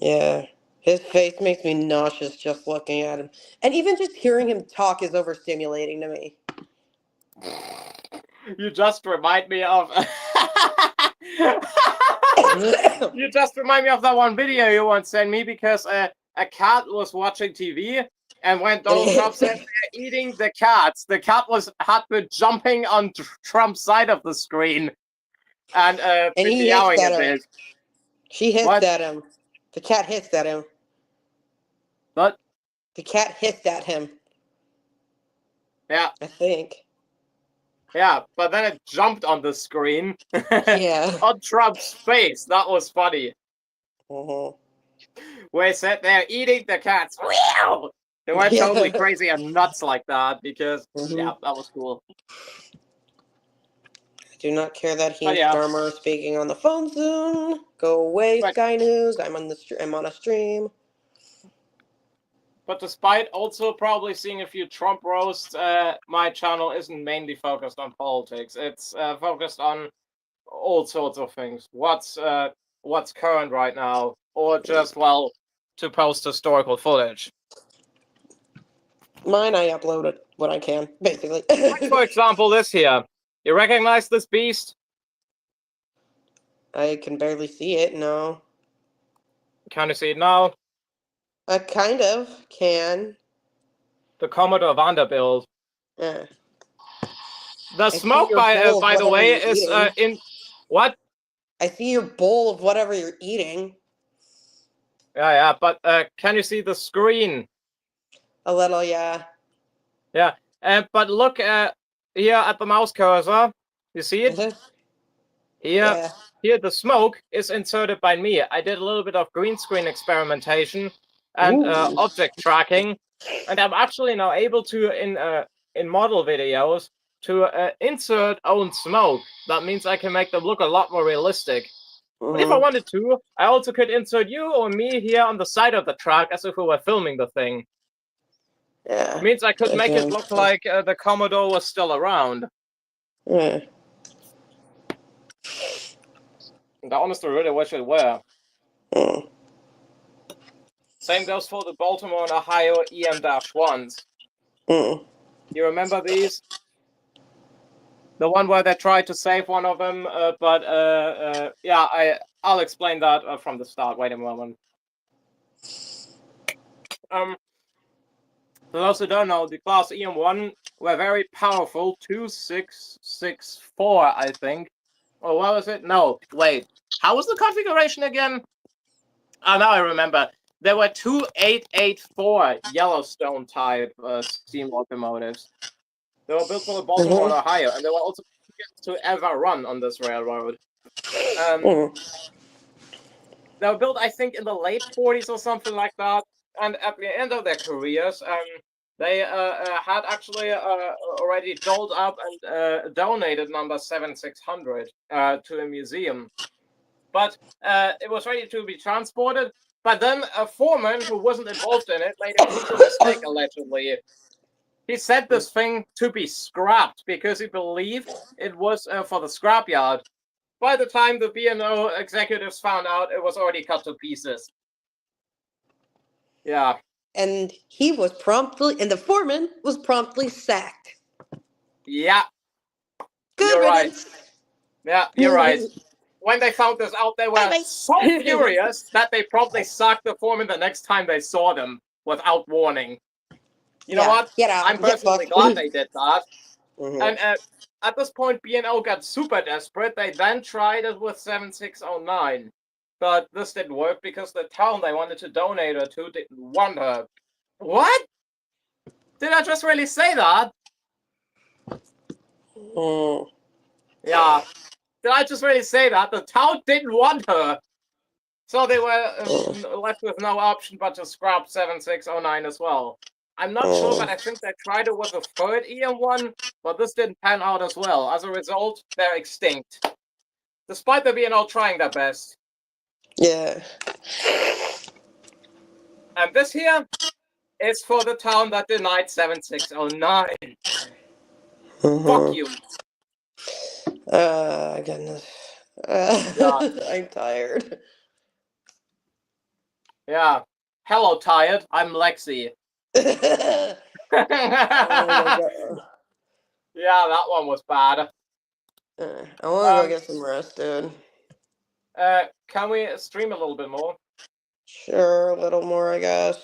Yeah. His face makes me nauseous just looking at him. And even just hearing him talk is overstimulating to me. You just remind me of. You just remind me of that one video you once sent me because a cat was watching TV, and when Donald Trump said they're eating the cats, the cat had been jumping on Trump's side of the screen and he hissed meowing a at her. bit. She hissed What? at him. The cat hissed at him. What? The cat hissed at him. Yeah. I think. Yeah, but then it jumped on the screen. Yeah. On Trump's face. That was funny. Uh-huh. Where he said they're eating the cats. They went totally crazy and nuts like that because, yeah, that was cool. I do not care that he and Starmer are speaking on the phone soon. Go away, Sky News. I'm on a stream. But despite also probably seeing a few Trump roasts, my channel isn't mainly focused on politics. It's focused on all sorts of things. What's current right now, or just, well, to post historical footage. Mine, I upload it when I can, basically. Like, for example, this here. You recognize this beast? I can barely see it, no. Can you see it now? I kind of can. The Commodore Vanderbilt. Yeah. The I see smoke, your bowl of by the whatever way, you're is eating. in what? I see your bowl of whatever you're eating. Yeah, but can you see the screen? A little, yeah. Yeah, but look here at the mouse cursor. You see it? Here, Yeah. here the smoke is inserted by me. I did a little bit of green screen experimentation and Ooh. object tracking, and I'm actually now able to in model videos to insert own smoke. That means I can make them look a lot more realistic. But if I wanted to, I also could insert you or me here on the side of the track as if we were filming the thing. Yeah. It means I could That make it sounds look cool. like the Commodore was still around. Yeah. I honestly really wish it were. Mm. Same goes for the Baltimore and Ohio EM-1s. Mm. You remember these? The one where they tried to save one of them, but yeah, I'll explain that from the start. Wait a moment. For those who don't know, the class EM1 were very powerful. 2664, I think. Or what was it? No, wait. How was the configuration again? Oh, now I remember. There were two 884 Yellowstone type steam locomotives. They were built for the Baltimore and Ohio, and they were also the biggest to ever run on this railroad. They were built, I think, in the late 40s or something like that. And at the end of their careers, they had actually already doled up and donated number 7600 to a museum. But it was ready to be transported. But then a foreman who wasn't involved in it made a crucial mistake, allegedly. He said this thing to be scrapped because he believed it was for the scrapyard. By the time the B&O executives found out, it was already cut to pieces. Yeah. And the foreman was promptly sacked. Yeah. Good You're right. riddance. Yeah, you're right. When they found this out, they were Bye-bye. so furious that they promptly sacked the foreman the next time they saw them without warning. You know what? Get out. I'm personally glad they did that. Mm-hmm. And at this point, B&O got super desperate. They then tried it with 7609. But this didn't work because the town they wanted to donate her to didn't want her. What? Did I just really say that? Mm. Yeah. Did I just really say that? The town didn't want her. So they were left with no option but to scrap 7609 as well. I'm not sure, but I think they tried it with the third EM1, but this didn't pan out as well. As a result, they're extinct. Despite them being all trying their best. Yeah. And this here is for the town that denied 7609. Fuck you. Goodness. Yeah. I'm tired. Yeah. Hello, tired. I'm Lexi. Oh my God. Yeah, that one was bad. I want to go get some rest, dude. Can we stream a little bit more? Sure, a little more, I guess.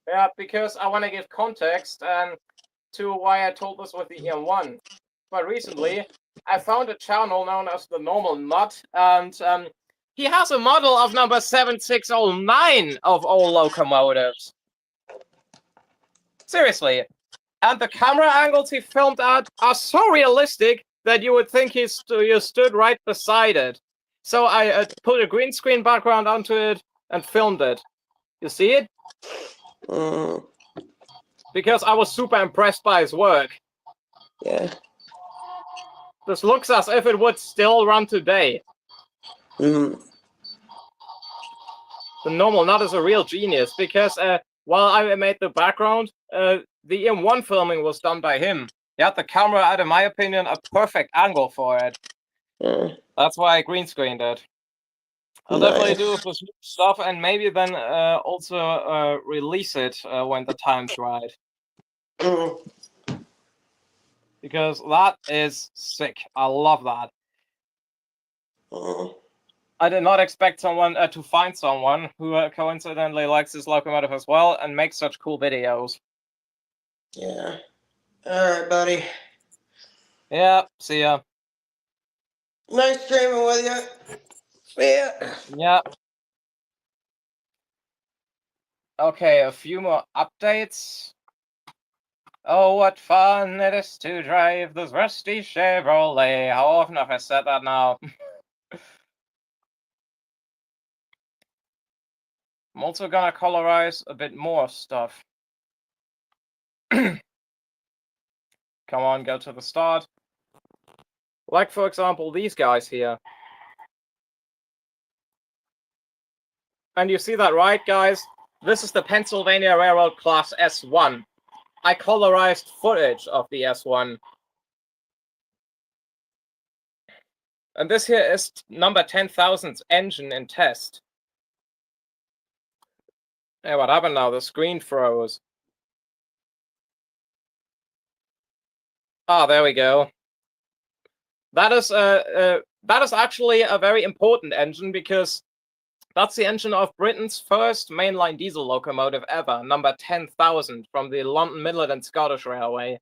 Yeah, because I want to give context to why I told this with the EM1. But recently, I found a channel known as the Normal Nut, and he has a model of number 7609 of all locomotives. Seriously. And the camera angles he filmed at are so realistic that you would think you stood right beside it. So I put a green screen background onto it and filmed it. You see it? Because I was super impressed by his work. Yeah. This looks as if it would still run today. The Normal Nut is a real genius because while I made the background, the EM1 filming was done by him. He had the camera at, in my opinion, a perfect angle for it. That's why I green screened it. I'll definitely do this stuff and maybe then also release it when the time's right. Because that is sick. I love that. I did not expect someone to find someone who coincidentally likes this locomotive as well and makes such cool videos. Yeah. Alright, buddy. Yeah, see ya. Nice streaming with you. See ya. Yeah. Okay, a few more updates. Oh, what fun it is to drive this rusty Chevrolet. How often have I said that now? I'm also gonna colorize a bit more stuff. Come on, go to the start. Like, for example, these guys here. And you see that, right, guys? This is the Pennsylvania Railroad Class S1. I colorized footage of the S1. And this here is number 10,000's engine in test. Hey, what happened now? The screen froze. Ah, there we go. That is actually a very important engine because that's the engine of Britain's first mainline diesel locomotive ever, number 10,000 from the London Midland and Scottish Railway.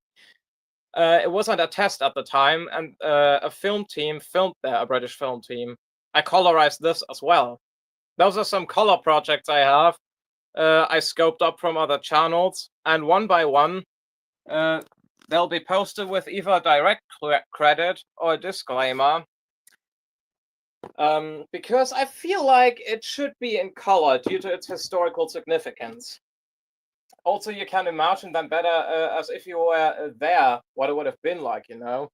It was under test at the time, and a film team filmed there, a British film team. I colorized this as well. Those are some color projects I have. I scoped up from other channels, and one by one, they'll be posted with either a direct credit or a disclaimer. Because I feel like it should be in color due to its historical significance. Also, you can imagine them better as if you were there, what it would have been like, you know?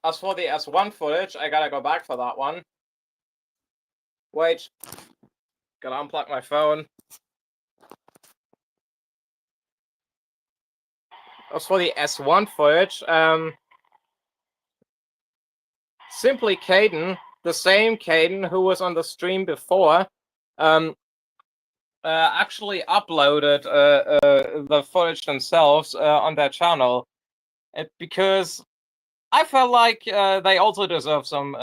As for the S1 footage, I gotta go back for that one. Wait. Gotta unplug my phone. As for the S1 footage, simply Caden, the same Caden who was on the stream before, actually uploaded the footage themselves on their channel, because I felt like they also deserve some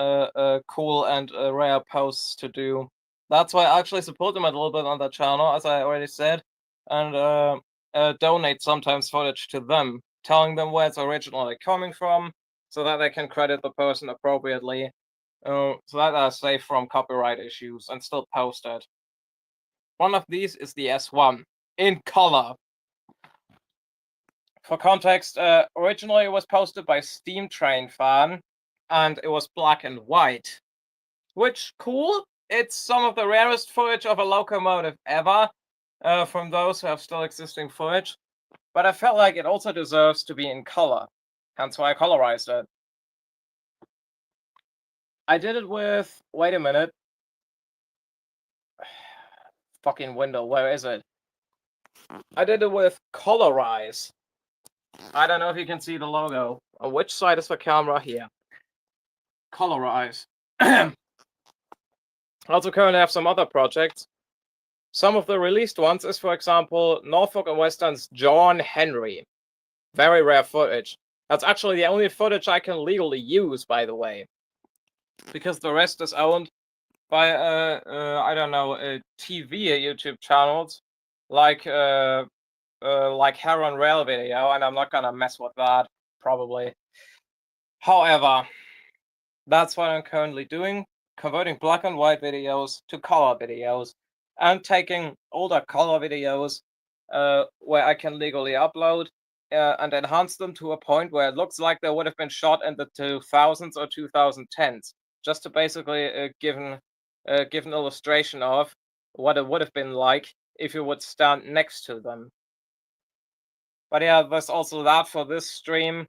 cool and rare posts to do. That's why I actually support them a little bit on their channel, as I already said, and donate sometimes footage to them, telling them where it's originally coming from, so that they can credit the person appropriately, so that they're safe from copyright issues and still post it. One of these is the S1 in color. For context, originally it was posted by Steam Train Fan, and it was black and white. Which, cool. It's some of the rarest footage of a locomotive ever, from those who have still existing footage. But I felt like it also deserves to be in color, hence why I colorized it. I did it with, wait a minute. Fucking window, where is it? I did it with Colorize. I don't know if you can see the logo. On which side is the camera? Here. Colorize. I also currently have some other projects. Some of the released ones is, for example, Norfolk and Western's John Henry. Very rare footage. That's actually the only footage I can legally use, by the way. Because the rest is owned by, I don't know, TV YouTube channels, like Heron Rail Video, and I'm not gonna mess with that, probably. However, that's what I'm currently doing, converting black and white videos to color videos, and taking older color videos where I can legally upload and enhance them to a point where it looks like they would have been shot in the 2000s or 2010s, just to basically give an illustration of what it would have been like if you would stand next to them. But yeah, there's also that for this stream.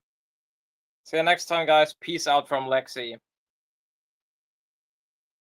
See you next time, guys. Peace out from Lexi.